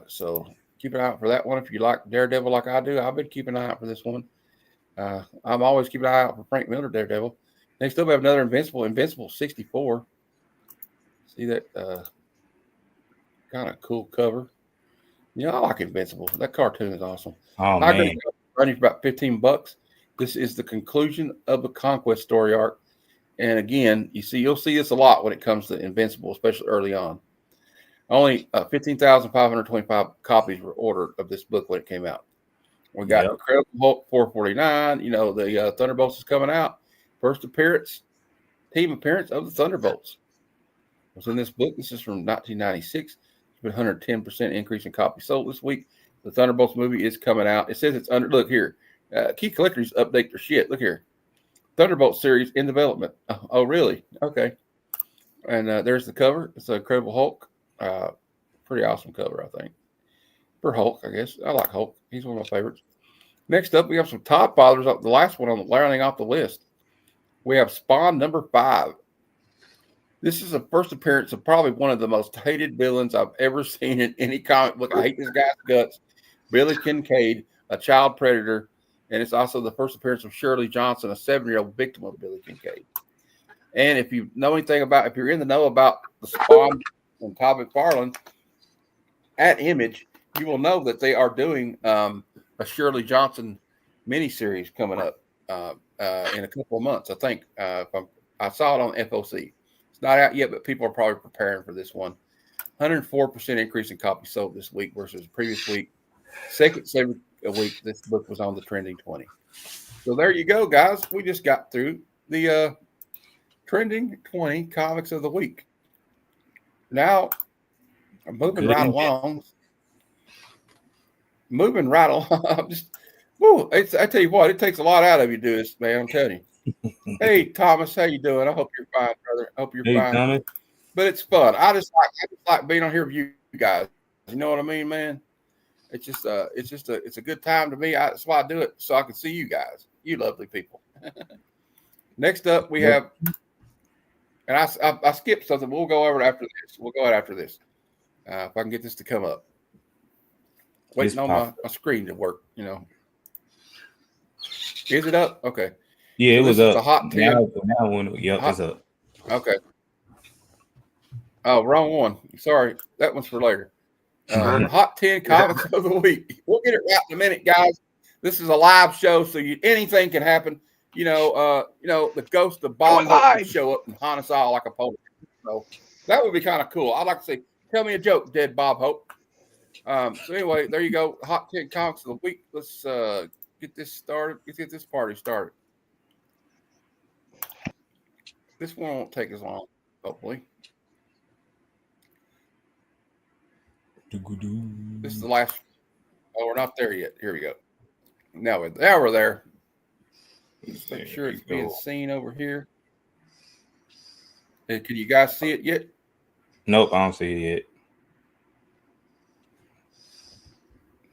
So keep an eye out for that one. If you like Daredevil like I do, I've been keeping an eye out for this one. I'm always keeping an eye out for Frank Miller Daredevil. Next up, we have another Invincible 64. See that kind of cool cover. I like Invincible. That cartoon is awesome. Oh, man. Running for about $15. This is the conclusion of the Conquest story arc. And again, you'll see this a lot when it comes to Invincible, especially early on. Only 15,525 copies were ordered of this book when it came out. We got Incredible Hulk 449. The Thunderbolts is coming out. First team appearance of the Thunderbolts was in this book. This is from 1996. It's been 110% increase in copies sold this week. The Thunderbolts movie is coming out. It says it's look here. Key collectors update their shit. Look here. Thunderbolt series in development. Oh, really? Okay. And there's the cover. It's an Incredible Hulk. Pretty awesome cover, I think. For Hulk, I guess. I like Hulk. He's one of my favorites. Next up, we have some Todd Fathers. The last one on the rounding off the list. We have Spawn number 5. This is the first appearance of probably one of the most hated villains I've ever seen in any comic book. I hate this guy's guts. Billy Kincaid, a child predator. And it's also the first appearance of Shirley Johnson, a 7-year-old victim of Billy Kincaid. And if you know anything if you're in the know about the Spawn and Todd McFarlane at Image, you will know that they are doing a Shirley Johnson miniseries coming up in a couple of months. I think I saw it on FOC. It's not out yet, but people are probably preparing for this one. 104% increase in copies sold this week versus the previous week. Second a week, this book was on the trending 20. So there you go, guys. We just got through the trending 20 comics of the week. Now, moving right along. Just, I tell you what, it takes a lot out of you to do this, man. I'm telling you. Hey, Thomas, how you doing? I hope you're fine, brother. I hope you're fine. Thomas. But it's fun. I just like being on here with you guys. You know what I mean, man? It's a good time to me. That's why I do it, so I can see you guys, you lovely people. Next up, we have, and I skipped something. We'll go over it after this. We'll go out after this. If I can get this to come up. Waiting on my screen to work, you know. Is it up? Okay. Yeah, it was up. The hot 10. It's up. Okay. Oh, wrong one. Sorry. That one's for later. Hot 10 comics of the week. We'll get it right in a minute, guys. This is a live show, so anything can happen. You know, the ghost of Bob Hope would show up and haunt us all like a poet. So that would be kind of cool. I'd like to say, tell me a joke, dead Bob Hope. So anyway, there you go. Hot 10 comics of the week. Let's get this started. Let's get this party started. This one won't take as long, hopefully. This is the last. Oh, we're not there yet. Here we go. Now we're there. Let's make sure it's being seen over here. Hey, can you guys see it yet? Nope, I don't see it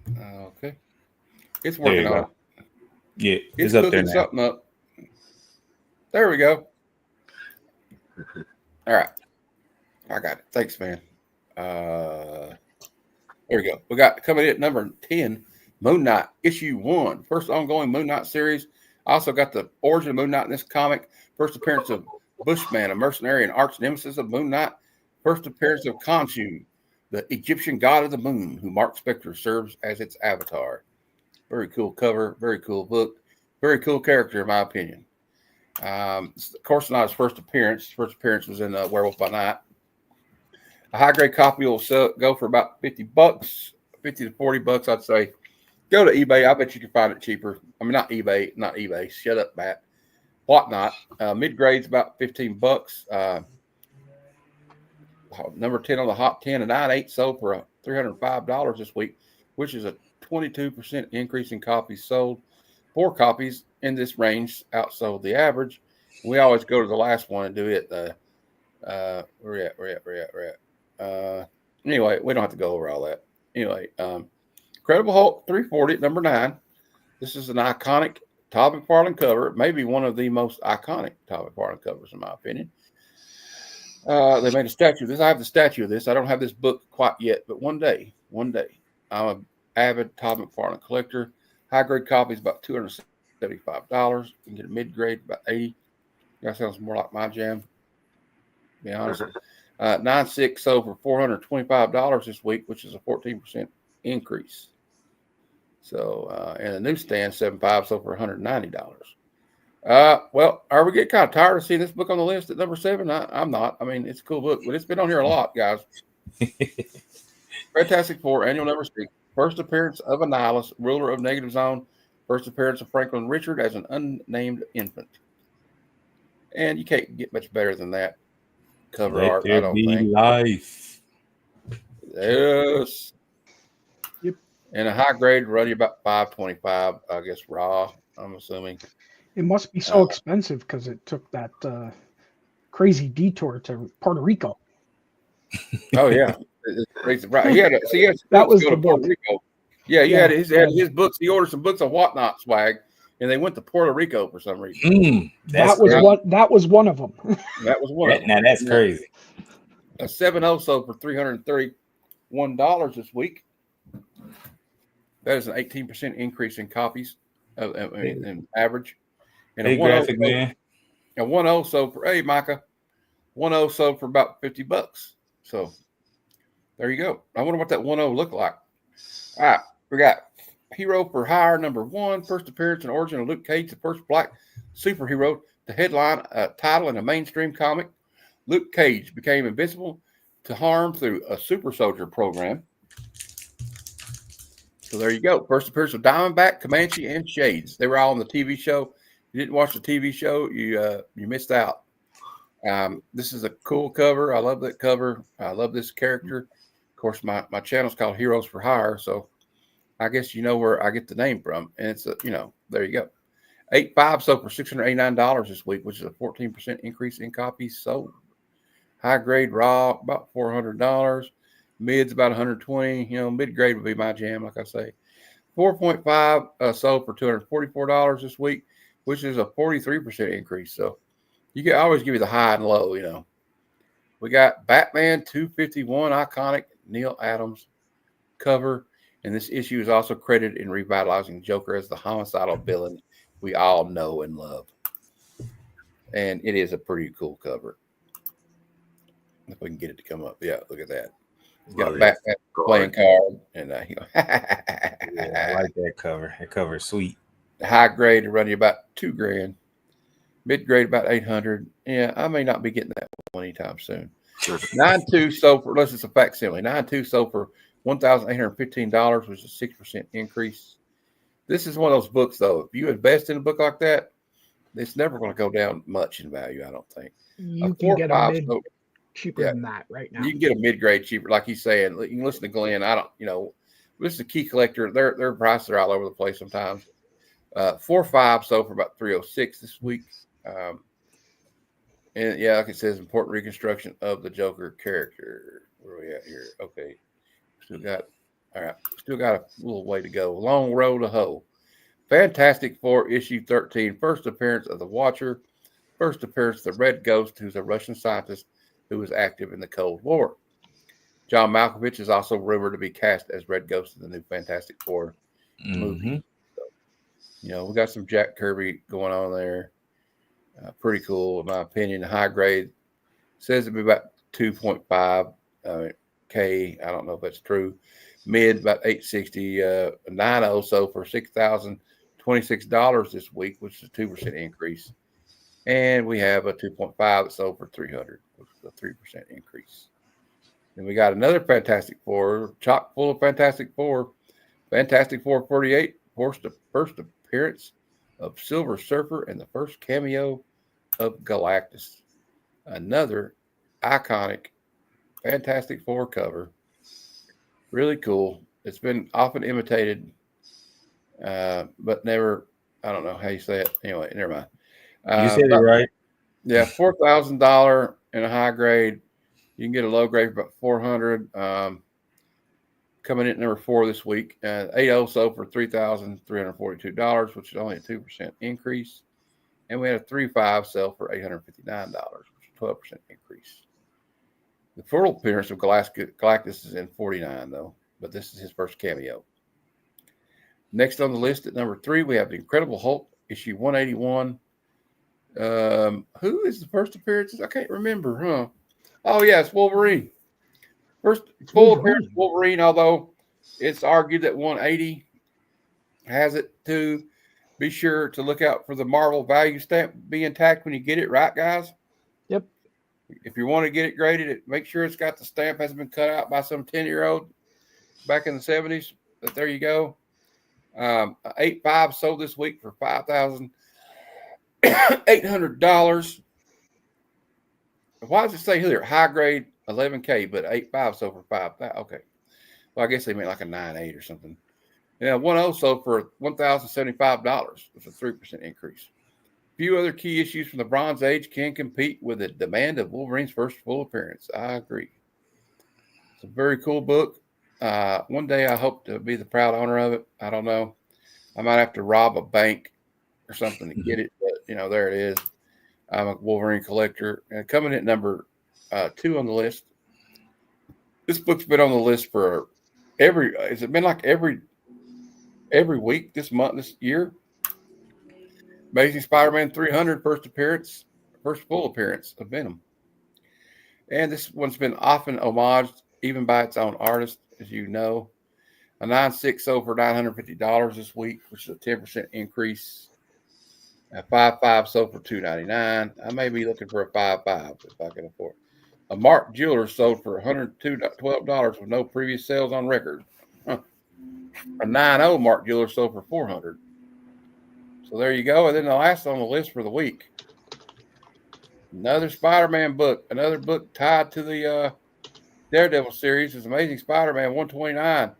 yet. Okay. It's working on it. Yeah, it's up there now. Something up. There we go. All right. I got it. Thanks, man. There we go. We got coming in at number 10, Moon Knight, issue 1. First ongoing Moon Knight series. I also got the origin of Moon Knight in this comic. First appearance of Bushman, a mercenary and arch nemesis of Moon Knight. First appearance of Khonshu, the Egyptian god of the moon, who Mark Spector serves as its avatar. Very cool cover. Very cool book. Very cool character, in my opinion. Of course, not his first appearance. His first appearance was in Werewolf by Night. A high-grade copy will go for about $50, $50 to $40, I'd say. Go to eBay. I bet you can find it cheaper. I mean, not eBay. Shut up, Bat. Whatnot. Mid-grade's about $15. Number 10 on the Hot 10, a 9/8 sold for $305 this week, which is a 22% increase in copies sold. 4 copies in this range outsold the average. We always go to the last one and do it. We're at. Anyway, we don't have to go over all that. Anyway, Incredible Hulk 340 at number 9. This is an iconic Todd McFarlane cover. Maybe one of the most iconic Todd McFarlane covers, in my opinion. They made a statue of this. I have the statue of this. I don't have this book quite yet, but one day, I'm an avid Todd McFarlane collector. High grade copies about $275. You can get a mid grade about $80. That sounds more like my jam, to be honest. 9/6 sold for $425 this week, which is a 14% increase. So, and the newsstand 7/5 sold for $190. Well, are we getting kind of tired of seeing this book on the list at number 7? I'm not. I mean, it's a cool book, but it's been on here a lot, guys. Fantastic Four, annual number 6. First appearance of Annihilus, ruler of Negative Zone. First appearance of Franklin Richard as an unnamed infant. And you can't get much better than that cover art, I don't think. Life. Yes. Yep. And a high grade run you about $5.25, I guess, raw, I'm assuming. It must be so expensive because it took that crazy detour to Puerto Rico. Oh, yeah. Right. He had that was to go the to Puerto book. Rico. Yeah, he had his books. He ordered some books of Whatnot swag, and they went to Puerto Rico for some reason. That was one of them. That was one of them. Now that's crazy. A 7/0 sold for $331 this week. That is an 18% increase in copies in average. And hey, graphic man. A 1/0 sold for Micah. 1/0 sold for about $50. So there you go. I wonder what that 1/0 looked like. All right, we got Hero for Hire number 1. First appearance and origin of Luke Cage, the first black superhero to headline a title in a mainstream comic. Luke Cage became invincible to harm through a super soldier program. So there you go. First appearance of Diamondback, Comanche, and Shades. They were all on the TV show. If you didn't watch the TV show, you missed out. This is a cool cover. I love that cover. I love this character. Of course, my channel is called Heroes for Hire, so I guess you know where I get the name from. And it's there you go. 8.5 sold for $689 this week, which is a 14% increase in copies sold. High grade raw about $400. Mid's about 120. Mid grade would be my jam, like I say. 4.5 sold for $244 this week, which is a 43% increase. So you can always give you the high and low. We got Batman 251 iconic Neil Adams cover, and this issue is also credited in revitalizing Joker as the homicidal villain we all know and love. And it is a pretty cool cover. If we can get it to come up. Yeah, look at that. He's got Batman playing card. And I like that cover. That cover is sweet. High grade to run you about $2,000. Mid grade about $800. Yeah, I may not be getting that one anytime soon. 9.2 sold for, unless it's a facsimile. 9.2 sold for $1,815, which is a 6% increase. This is one of those books, though. If you invest in a book like that, it's never going to go down much in value, I don't think. You can get a mid cheaper than that right now. You can get a mid grade cheaper, like he's saying. You can listen to Glenn. This is a key collector. Their prices are all over the place sometimes. 4.5 sold for about $306 this week. And yeah, like it says, important reconstruction of the Joker character. Where are we at here? Okay. Still got a little way to go. Long road to hoe. Fantastic Four issue 13. First appearance of the Watcher. First appearance of the Red Ghost, who's a Russian scientist who was active in the Cold War. John Malkovich is also rumored to be cast as Red Ghost in the new Fantastic Four movie. So, we got some Jack Kirby going on there. Pretty cool, in my opinion. High grade says it'd be about 2.5 K. I don't know if that's true. Mid about 860. 9.0 so for $6,026 this week, which is a 2% increase. And we have a 2.5 that sold for $300, which is a 3% increase. Then we got another Fantastic Four, chock full of Fantastic Four. Fantastic Four 48, first appearance of Silver Surfer and the first cameo of Galactus. Another iconic Fantastic Four cover. Really cool. It's been often imitated, but never, I don't know how you say it. Anyway, never mind. You said it right. Yeah, $4,000 in a high grade. You can get a low grade for about $400. Coming in at number 4 this week. 8.0 sold for $3,342, which is only a 2% increase. And we had a 3.5 sell for $859, which is a 12% increase. The full appearance of Galactus is in 49, though, but this is his first cameo. Next on the list at number 3, we have the Incredible Hulk, issue 181. Who is the first appearance? I can't remember, huh? Oh, yeah, it's Wolverine. First full appearance of Wolverine, although it's argued that 180 has it too. Be sure to look out for the Marvel value stamp be intact when you get it, right, guys? Yep. If you want to get it graded, make sure it's got the stamp hasn't been cut out by some 10-year-old back in the 70s. But there you go. 8.5 sold this week for $5,800. Why does it say here high grade 11K, but 8.5 sold for $5,000? Okay. Well, I guess they meant like a 9.8 or something. Yeah, 1.0 sold for $1,075, which is a 3% increase. Few other key issues from the Bronze Age can compete with the demand of Wolverine's first full appearance. I agree. It's a very cool book. One day I hope to be the proud owner of it. I don't know. I might have to rob a bank or something to get it, but there it is. I'm a Wolverine collector. Coming at number 2 on the list. This book's been on the list for has it been like every week this month, this year? Amazing Spider-Man 300, first full appearance of Venom. And this one's been often homaged, even by its own artist, as you know. A 9.6 sold for $950 this week, which is a 10% increase. A 5.5 sold for $299. I may be looking for a 5.5 if I can afford it. A Mark Jeweler sold for $112 with no previous sales on record. Huh. A 9.0 Mark Giller sold for $400. So there you go. And then the last on the list for the week, another Spider-Man book, another book tied to the Daredevil series is Amazing Spider-Man 129.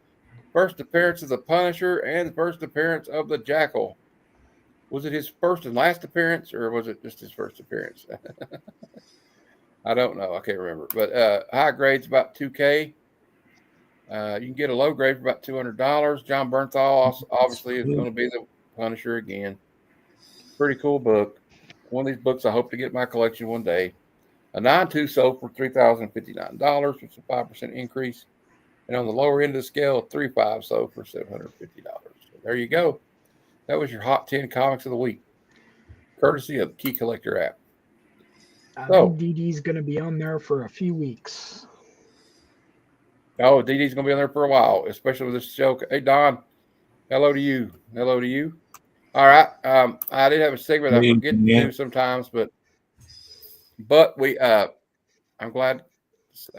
First appearance of the Punisher and the first appearance of the Jackal. Was it his first and last appearance, or was it just his first appearance? I don't know. I can't remember. But high grade's about $2K. You can get a low grade for about $200. John Bernthal obviously is going to be the Punisher again. Pretty cool book. One of these books I hope to get in my collection one day. A 9.2 sold for $3,059, which is a 5% increase. And on the lower end of the scale, 3.5 sold for $750. So there you go. That was your Hot 10 Comics of the Week, courtesy of the Key Collector app. I think DD's going to be on there for a few weeks. Oh, DD's going to be on there for a while, especially with this show. Hey, Don, hello to you. Hello to you. All right. I did have a segment I forget to do sometimes, but we, I'm proud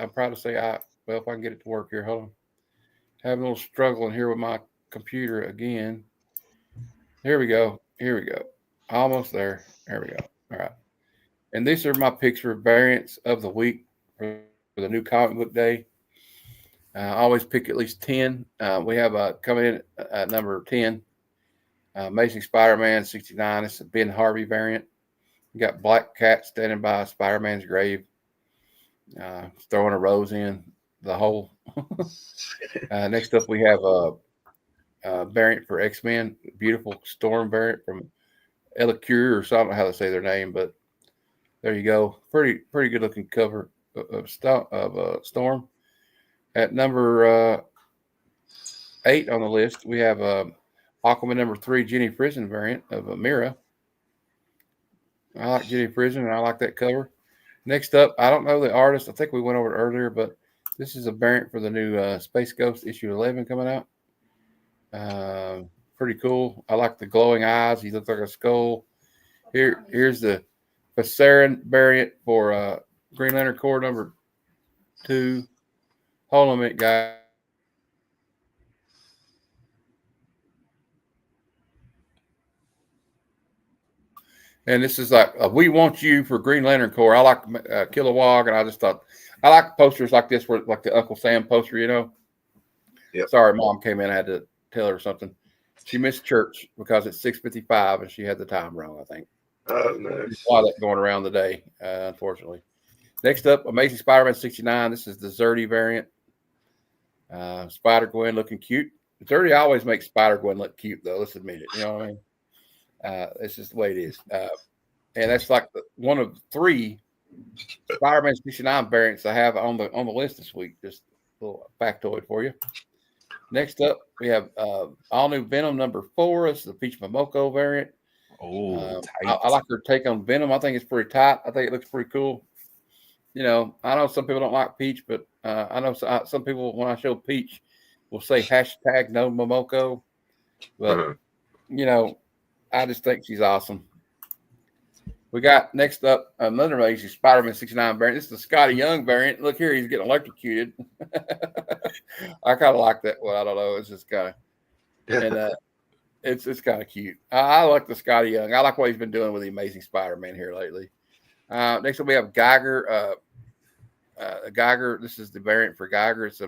to say well, if I can get it to work here, hold on. Having a little struggle in here with my computer again. Here we go. Almost there. There we go. All right. And these are my picks for variants of the week for the new comic book day. I always pick at least 10. We have coming in at number 10, Amazing Spider-Man 69. It's a Ben Harvey variant. You got Black Cat standing by Spider-Man's grave, throwing a rose in the hole. Next up, we have a variant for X-Men, beautiful Storm variant from Elicure, or so I don't know how to say their name, but there you go. Pretty good looking cover of Storm. At number 8 on the list, we have Aquaman number 3, Jenny Prison variant of Amira. I like Jenny Prison, and I like that cover. Next up, I don't know the artist. I think we went over it earlier, but this is a variant for the new Space Ghost issue 11 coming out. Pretty cool. I like the glowing eyes. He looks like a skull. Here's the Passarin variant for Green Lantern Corps number 2. Hold on a minute, guys. And this is like We Want You for Green Lantern Corps. I like Kilowog, and I just thought I like posters like this, where like the Uncle Sam poster, you know. Yep. Sorry, Mom came in. I had to tell her something. She missed church because it's 6:55 and she had the time wrong, I think. Oh, nice. There's a lot of that going around today, unfortunately. Next up, Amazing Spider-Man 69. This is the Zerdy variant. Spider-Gwen looking cute. Zerdy always makes Spider-Gwen look cute, though. Let's admit it. You know what I mean? It's just the way it is. And that's like one of 3 Spider-Man 69 variants I have on the list this week. Just a little factoid for you. Next up, we have all new Venom number 4. This is the Peach Momoko variant. Oh, I like her take on Venom. I think it's pretty tight. I think it looks pretty cool. You know, I know some people don't like Peach, but I know some people, when I show Peach, will say hashtag no Momoko. But, you know, I just think she's awesome. We got next up another Amazing Spider-Man 69 variant. This is the Scotty Young variant. Look here, he's getting electrocuted. I kind of like that one. I don't know. It's just kind of, and it's kind of cute. I like the Scotty Young. I like what he's been doing with the Amazing Spider-Man here lately. Next up, we have Geiger. Geiger. This is the variant for Geiger. It's a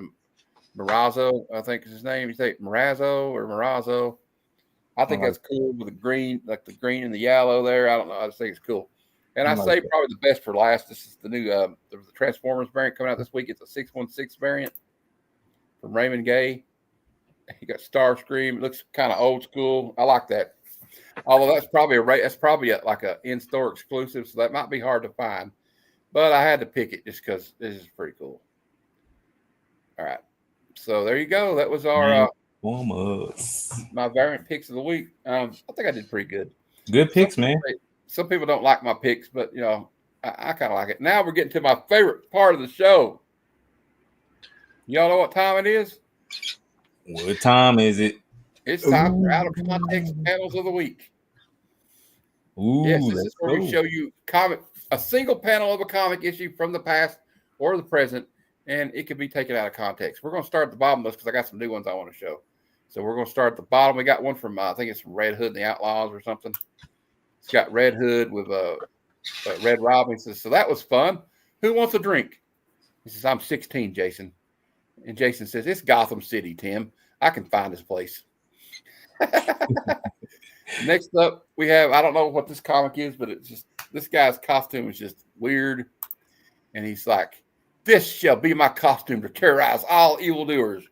Marazzo, I think is his name. You say Marazzo or Marazzo. I think that's cool with the green, like the green and the yellow there. I don't know. I just think it's cool. And I say probably the best for last. This is the new there was a Transformers variant coming out this week. It's a 616 variant from Raymond Gay. You got Starscream. It looks kind of old school. I like that. Although that's probably like a in-store exclusive, so that might be hard to find. But I had to pick it just because this is pretty cool. All right. So there you go. That was our my variant picks of the week. I think I did pretty good. Good picks, man. Some people don't like my picks, but you know, I kind of like it. Now we're getting to my favorite part of the show. Y'all know what time it is? What time is it? It's time for Out of Context Panels of the Week. Ooh, yes, this is where we show you a single panel of a comic issue from the past or the present, and it can be taken out of context. We're going to start at the bottom list because I got some new ones I want to show. So we're going to start at the bottom. We got one from, I think it's Red Hood and the Outlaws or something. It's got Red Hood with Red Robin. He says, so that was fun. Who wants a drink? He says, I'm 16, Jason. And Jason says, it's Gotham City, Tim. I can find this place. Next up, we have, I don't know what this comic is, but it's just, this guy's costume is just weird. And he's like, this shall be my costume to terrorize all evildoers.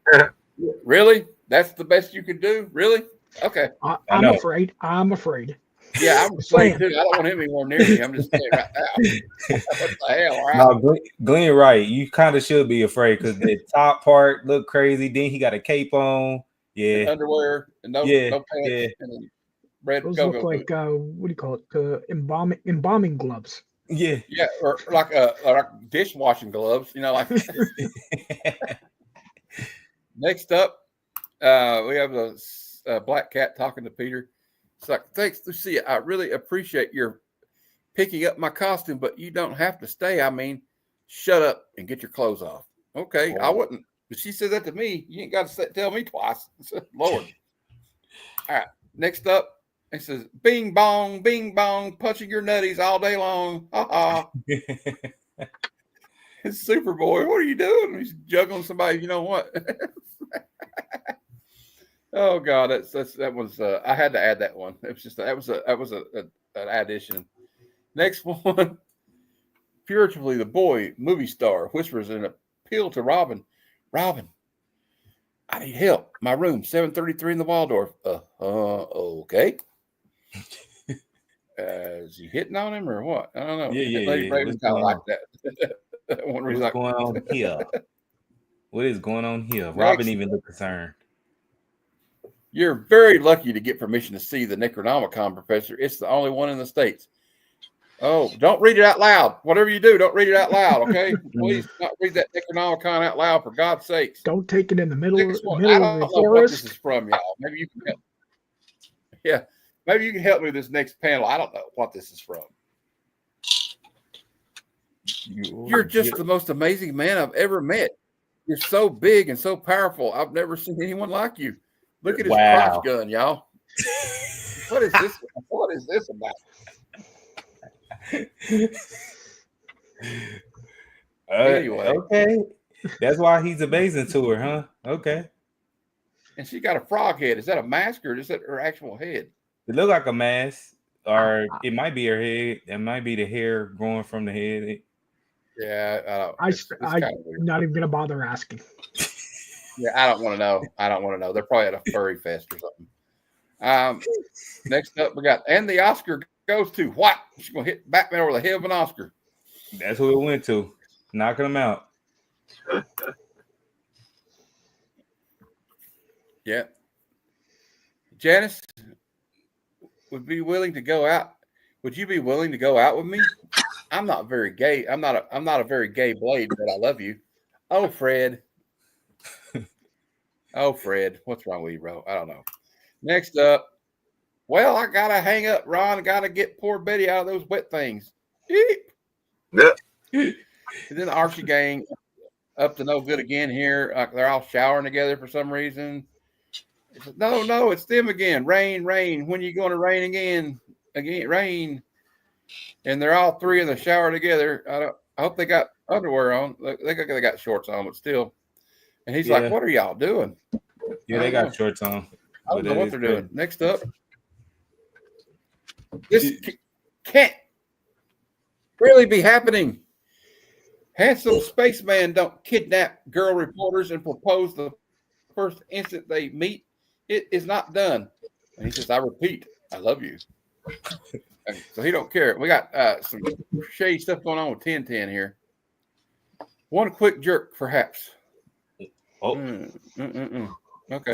Really? That's the best you can do? Really? Okay. I'm afraid. Yeah, I'm afraid too. I don't want him anymore near me. I'm just saying right now. What the hell? Right? No, Glenn, right. You kind of should be afraid because the top part looked crazy. Then he got a cape on. Yeah. And underwear and no pants. Yeah. And then red Those look like, what do you call it? Embalming gloves. Yeah. Yeah, or like dishwashing gloves, like. Next up, we have a black cat talking to Peter. It's like, thanks, Lucia. I really appreciate your picking up my costume, but you don't have to stay. I mean, shut up and get your clothes off. Okay, I wouldn't. But she said that to me. You ain't got to tell me twice. Lord. All right. Next up, it says, bing bong, punching your nutties all day long. Ha ha. It's Superboy. What are you doing? He's juggling somebody. You know what? Oh God, that was. I had to add that one. It was just that was an addition. Next one, furtively the boy movie star whispers an appeal to Robin. Robin, I need help. My room, 733 in the Waldorf. Okay. Is he hitting on him or what? I don't know. Yeah. Lady Raven's kind of like that. One reason. What's going on here? What is going on here? Robin even looked concerned. You're very lucky to get permission to see the Necronomicon, Professor. It's the only one in the States. Oh, don't read it out loud. Whatever you do, don't read it out loud, okay? Please not read that Necronomicon out loud, for God's sakes. Don't take it in the middle of the forest. I don't know what this is from, y'all. Maybe you can help. Yeah, maybe you can help me with this next panel. I don't know what this is from. You're just the most amazing man I've ever met. You're so big and so powerful. I've never seen anyone like you. Look at his crotch gun, y'all. What is this? What is this about? Anyway, okay. That's why he's amazing to her, huh? Okay. And she got a frog head. Is that a mask or is that her actual head? It looked like a mask, or it might be her head. It might be the hair growing from the head. Yeah, I'm not even gonna bother asking. Yeah, I don't want to know. They're probably at a furry fest or something. Next up, we got, and the Oscar goes to what? She's gonna hit Batman over the head of an Oscar. That's who it went to, knocking him out. Yeah. Janice would be willing to go out. Would you be willing to go out with me? I'm not very gay. I'm not a very gay blade, but I love you. Oh, Fred. Oh, Fred. What's wrong with you, bro? I don't know. Next up. Well, I gotta hang up, Ron. I gotta get poor Betty out of those wet things. Eep. Yeah. And then the Archie gang up to no good again here. They're all showering together for some reason. No, it's them again. Rain. When you going to rain again? Rain. And they're all three in the shower together. I hope they got underwear on. They got shorts on, but still. And he's like, "What are y'all doing?" Yeah, they got shorts on. I don't know what they're doing. Next up, this can't really be happening. Handsome spaceman don't kidnap girl reporters and propose the first instant they meet. It is not done. And he says, "I repeat, I love you." So he don't care. We got some shady stuff going on with 1010 here. One quick jerk, perhaps. Oh. Okay.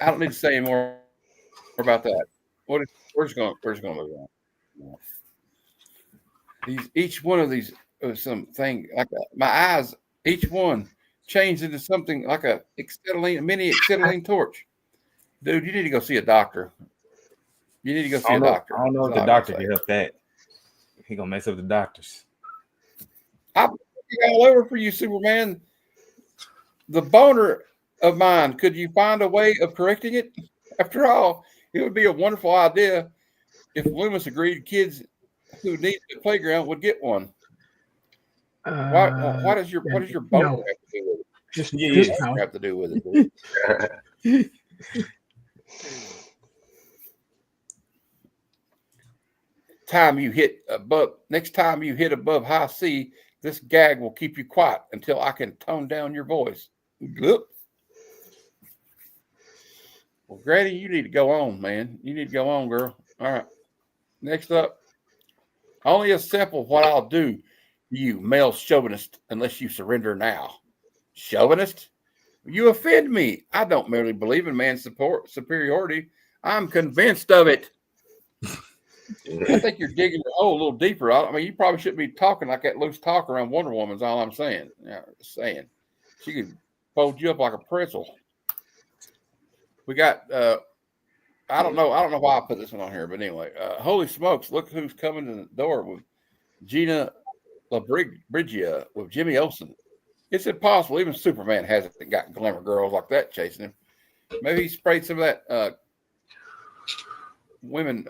I don't need to say any more about that. Where's going to move on? Each one of these something like my eyes. Each one changed into something like a mini acetylene torch. Dude, you need to go see a doctor. You need to go see a doctor. I don't know if the doctor can help that. He gonna mess up the doctors. I'm all over for you, Superman. The boner of mine. Could you find a way of correcting it? After all, it would be a wonderful idea if Loomis agreed kids who need a playground would get one. Why does your what does your boner no. have to do with it? Just What no. have to do with it? Next time you hit above high C, this gag will keep you quiet until I can tone down your voice. Well, Granny, you need to go on, man. You need to go on, girl. All right. Next up, only a sample of what I'll do, you male chauvinist, unless you surrender now. Chauvinist? You offend me. I don't merely believe in man's superiority. I'm convinced of it. I think you're digging your hole a little deeper. I mean, you probably shouldn't be talking like that loose talk around Wonder Woman is all I'm saying. Saying. She could fold you up like a pretzel. We got I don't know why I put this one on here, but anyway, holy smokes, look who's coming to the door with Gina LaBriggia with Jimmy Olsen. It's impossible. Even Superman hasn't got glamour girls like that chasing him. Maybe he sprayed some of that women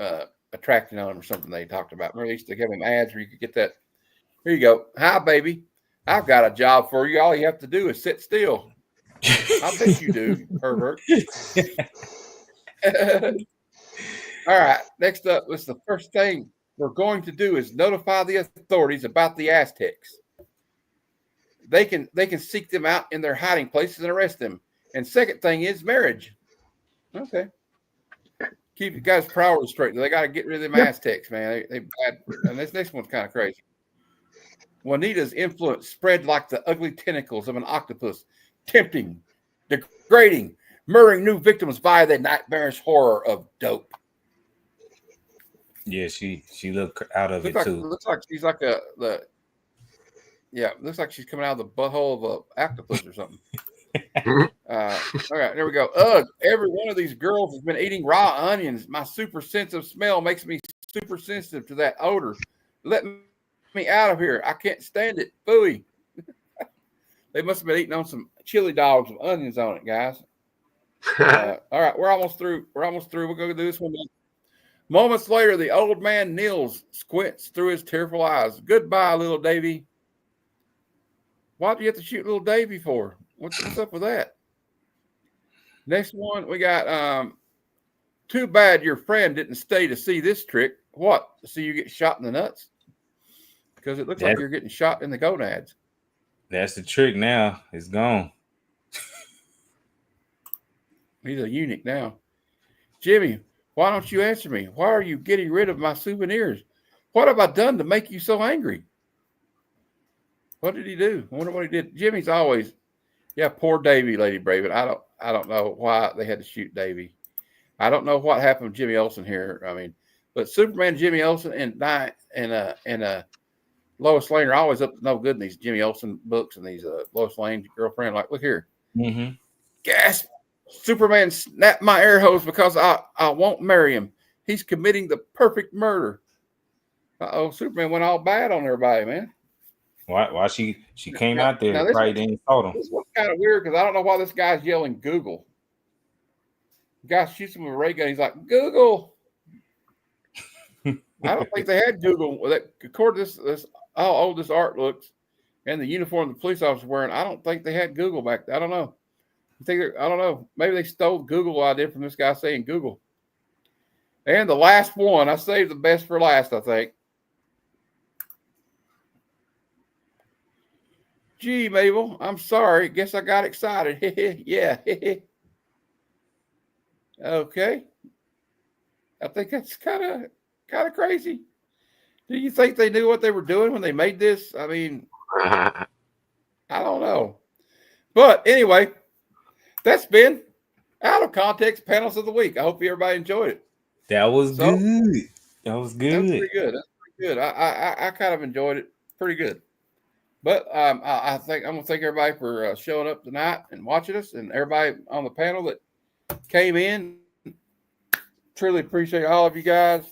attracting on him or something they talked about. Remember, they used to give him ads where you could get that. Here you go. Hi, baby. I've got a job for you. All you have to do is sit still. I bet you do, pervert. All right. Next up, what's the first thing we're going to do is notify the authorities about the Aztecs. They can seek them out in their hiding places and arrest them. And second thing is marriage. Okay. Keep you guys' priorities straight. They got to get rid of them Aztecs, man. They bad. And this next one's kind of crazy. Juanita's influence spread like the ugly tentacles of an octopus, tempting, degrading, murdering new victims via the nightmarish horror of dope. Yeah, she looked out of it too. Looks like she's like looks like she's coming out of the butthole of an octopus or something. All right, there we go. Ugh, every one of these girls has been eating raw onions. My super sense of smell makes me super sensitive to that odor. Let me out of here. I can't stand it. Phooey. They must have been eating on some chili dogs with onions on it, guys. All right, we're almost through. We're going to do this one. Moments later, the old man kneels, squints through his tearful eyes. Goodbye, little Davy. Why do you have to shoot little Davy for? What's up with that? Next one, we got too bad your friend didn't stay to see this trick. What? To see you get shot in the nuts? Because it looks like you're getting shot in the gonads. That's the trick now. It's gone. He's a eunuch now. Jimmy, why don't you answer me? Why are you getting rid of my souvenirs? What have I done to make you so angry? What did he do? I wonder what he did. Jimmy's always, poor Davy, Lady Braven. I don't know why they had to shoot Davy. I don't know what happened with Jimmy Olsen here. I mean, but Superman, Jimmy Olsen, and Lois Lane are always up to no good in these Jimmy Olsen books and these Lois Lane's girlfriend. Like, look here. Mm-hmm. Gasp. Superman snapped my air hose because I won't marry him. He's committing the perfect murder. Superman went all bad on everybody, man. Why she came out there and probably didn't saw them. This one's kind of weird because I don't know why this guy's yelling Google. The guy shoots him with a ray gun. He's like, Google. I don't think they had Google. According to this how old this art looks and the uniform the police officer wearing, I don't think they had Google back then. I don't know. I don't know. Maybe they stole the Google idea from this guy saying Google. And the last one, I saved the best for last, I think. Gee, Mabel, I'm sorry. Guess I got excited. Yeah. Okay. I think that's kind of crazy. Do you think they knew what they were doing when they made this? I mean, I don't know. But anyway, that's been Out of Context Panels of the Week. I hope everybody enjoyed it. That was good. That was good. That's pretty good. I kind of enjoyed it. Pretty good. But I think I'm gonna thank everybody for showing up tonight and watching us, and everybody on the panel that came in. Truly appreciate all of you guys.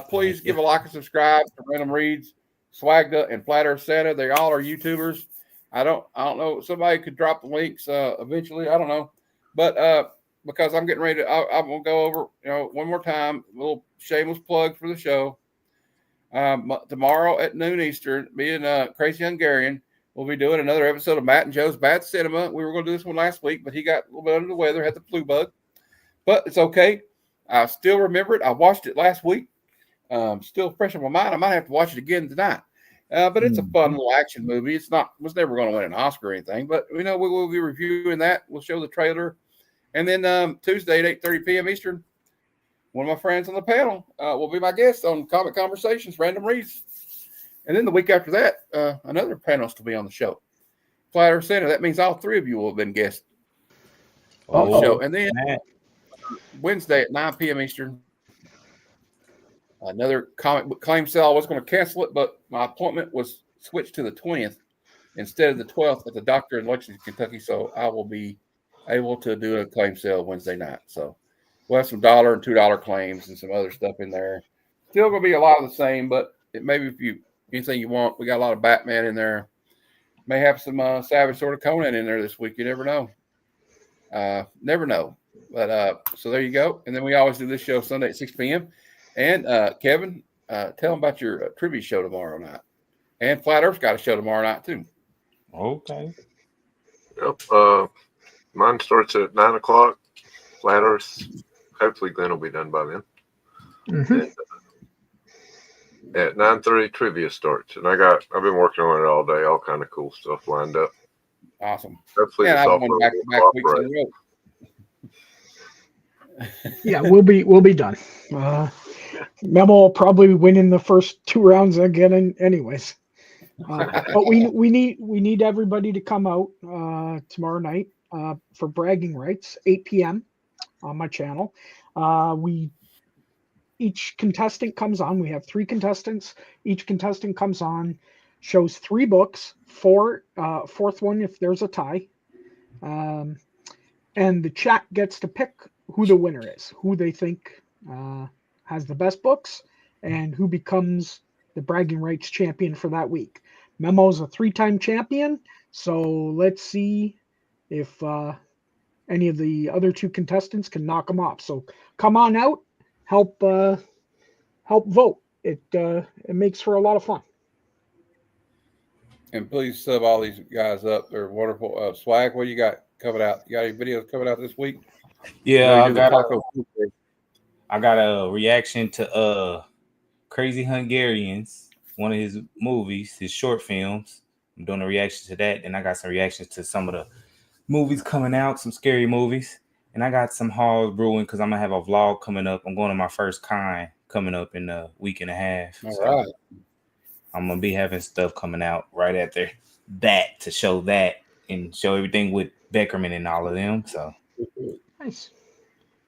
Please give a like and subscribe to Random Reads, Swagda, and Flat Earth Santa. They all are YouTubers. I don't know. Somebody could drop the links eventually. I don't know, but because I'm getting ready to, I'm gonna go over one more time. A little shameless plug for the show. Tomorrow at noon Eastern, me and Crazy Hungarian will be doing another episode of Matt and Joe's Bad Cinema. We were going to do this one last week, but he got a little bit under the weather, had the flu bug. But it's okay. I still remember it. I watched it last week. Still fresh in my mind. I might have to watch it again tonight. But it's a fun little action movie. Was never going to win an Oscar or anything. But we will be reviewing that. We'll show the trailer. And then Tuesday at 8:30 p.m. Eastern, one of my friends on the panel will be my guest on Comic Conversations, Random Reads. And then the week after that, another panelist will be on the show. Flat Earth Center. That means all three of you will have been guests on the show. And then Wednesday at 9 p.m. Eastern, another comic book claim sale. I was going to cancel it, but my appointment was switched to the 20th instead of the 12th at the doctor in Lexington, Kentucky. So I will be able to do a claim sale Wednesday night. So we'll have some $1 and $2 claims and some other stuff in there. Still going to be a lot of the same, but maybe if you anything you want, we got a lot of Batman in there. May have some Savage Sword of Conan in there this week. You never know. Never know. But so there you go. And then we always do this show Sunday at 6 p.m. And Kevin, tell them about your trivia show tomorrow night. And Flat Earth's got a show tomorrow night too. Okay. Yep. Mine starts at 9 o'clock. Flat Earth. Hopefully Glenn will be done by then. And, at 9:30 trivia starts, and I've been working on it all day. All kind of cool stuff lined up. Awesome. Hopefully, yeah, I've won back-to-back weeks in a row. Yeah, we'll be done. Memo will probably win in the first 2 rounds again, anyways. But we need everybody to come out tomorrow night for bragging rights, 8 p.m. on my channel. Each contestant comes on. We have 3 contestants. Each contestant comes on, shows 3 books, fourth one if there's a tie. And the chat gets to pick who the winner is, who they think has the best books, and who becomes the bragging rights champion for that week. Memo's a 3-time champion, so let's see if any of the other 2 contestants can knock him off. So come on out. Help vote. It makes for a lot of fun. And please sub all these guys up. They're wonderful. Swag, what do you got coming out? You got any videos coming out this week? Yeah, I got a reaction to Crazy Hungarians, one of his movies, his short films. I'm doing a reaction to that, and I got some reactions to some of the movies coming out, some scary movies. And I got some hauls brewing because I'm going to have a vlog coming up. I'm going to my first con coming up in a week and a half. All right. I'm going to be having stuff coming out right after that to show that and show everything with Beckerman and all of them. So nice.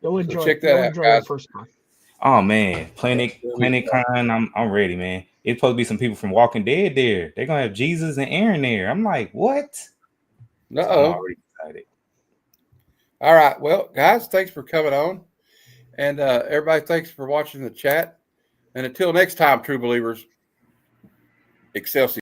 You'll enjoy, check that out, guys. First time. Oh, man. Planet Con, I'm ready, man. It's supposed to be some people from Walking Dead there. They're going to have Jesus and Aaron there. I'm like, what? Uh-oh. So I'm already excited. All right. Well, guys, thanks for coming on. And everybody, thanks for watching the chat. And until next time, true believers, Excelsior.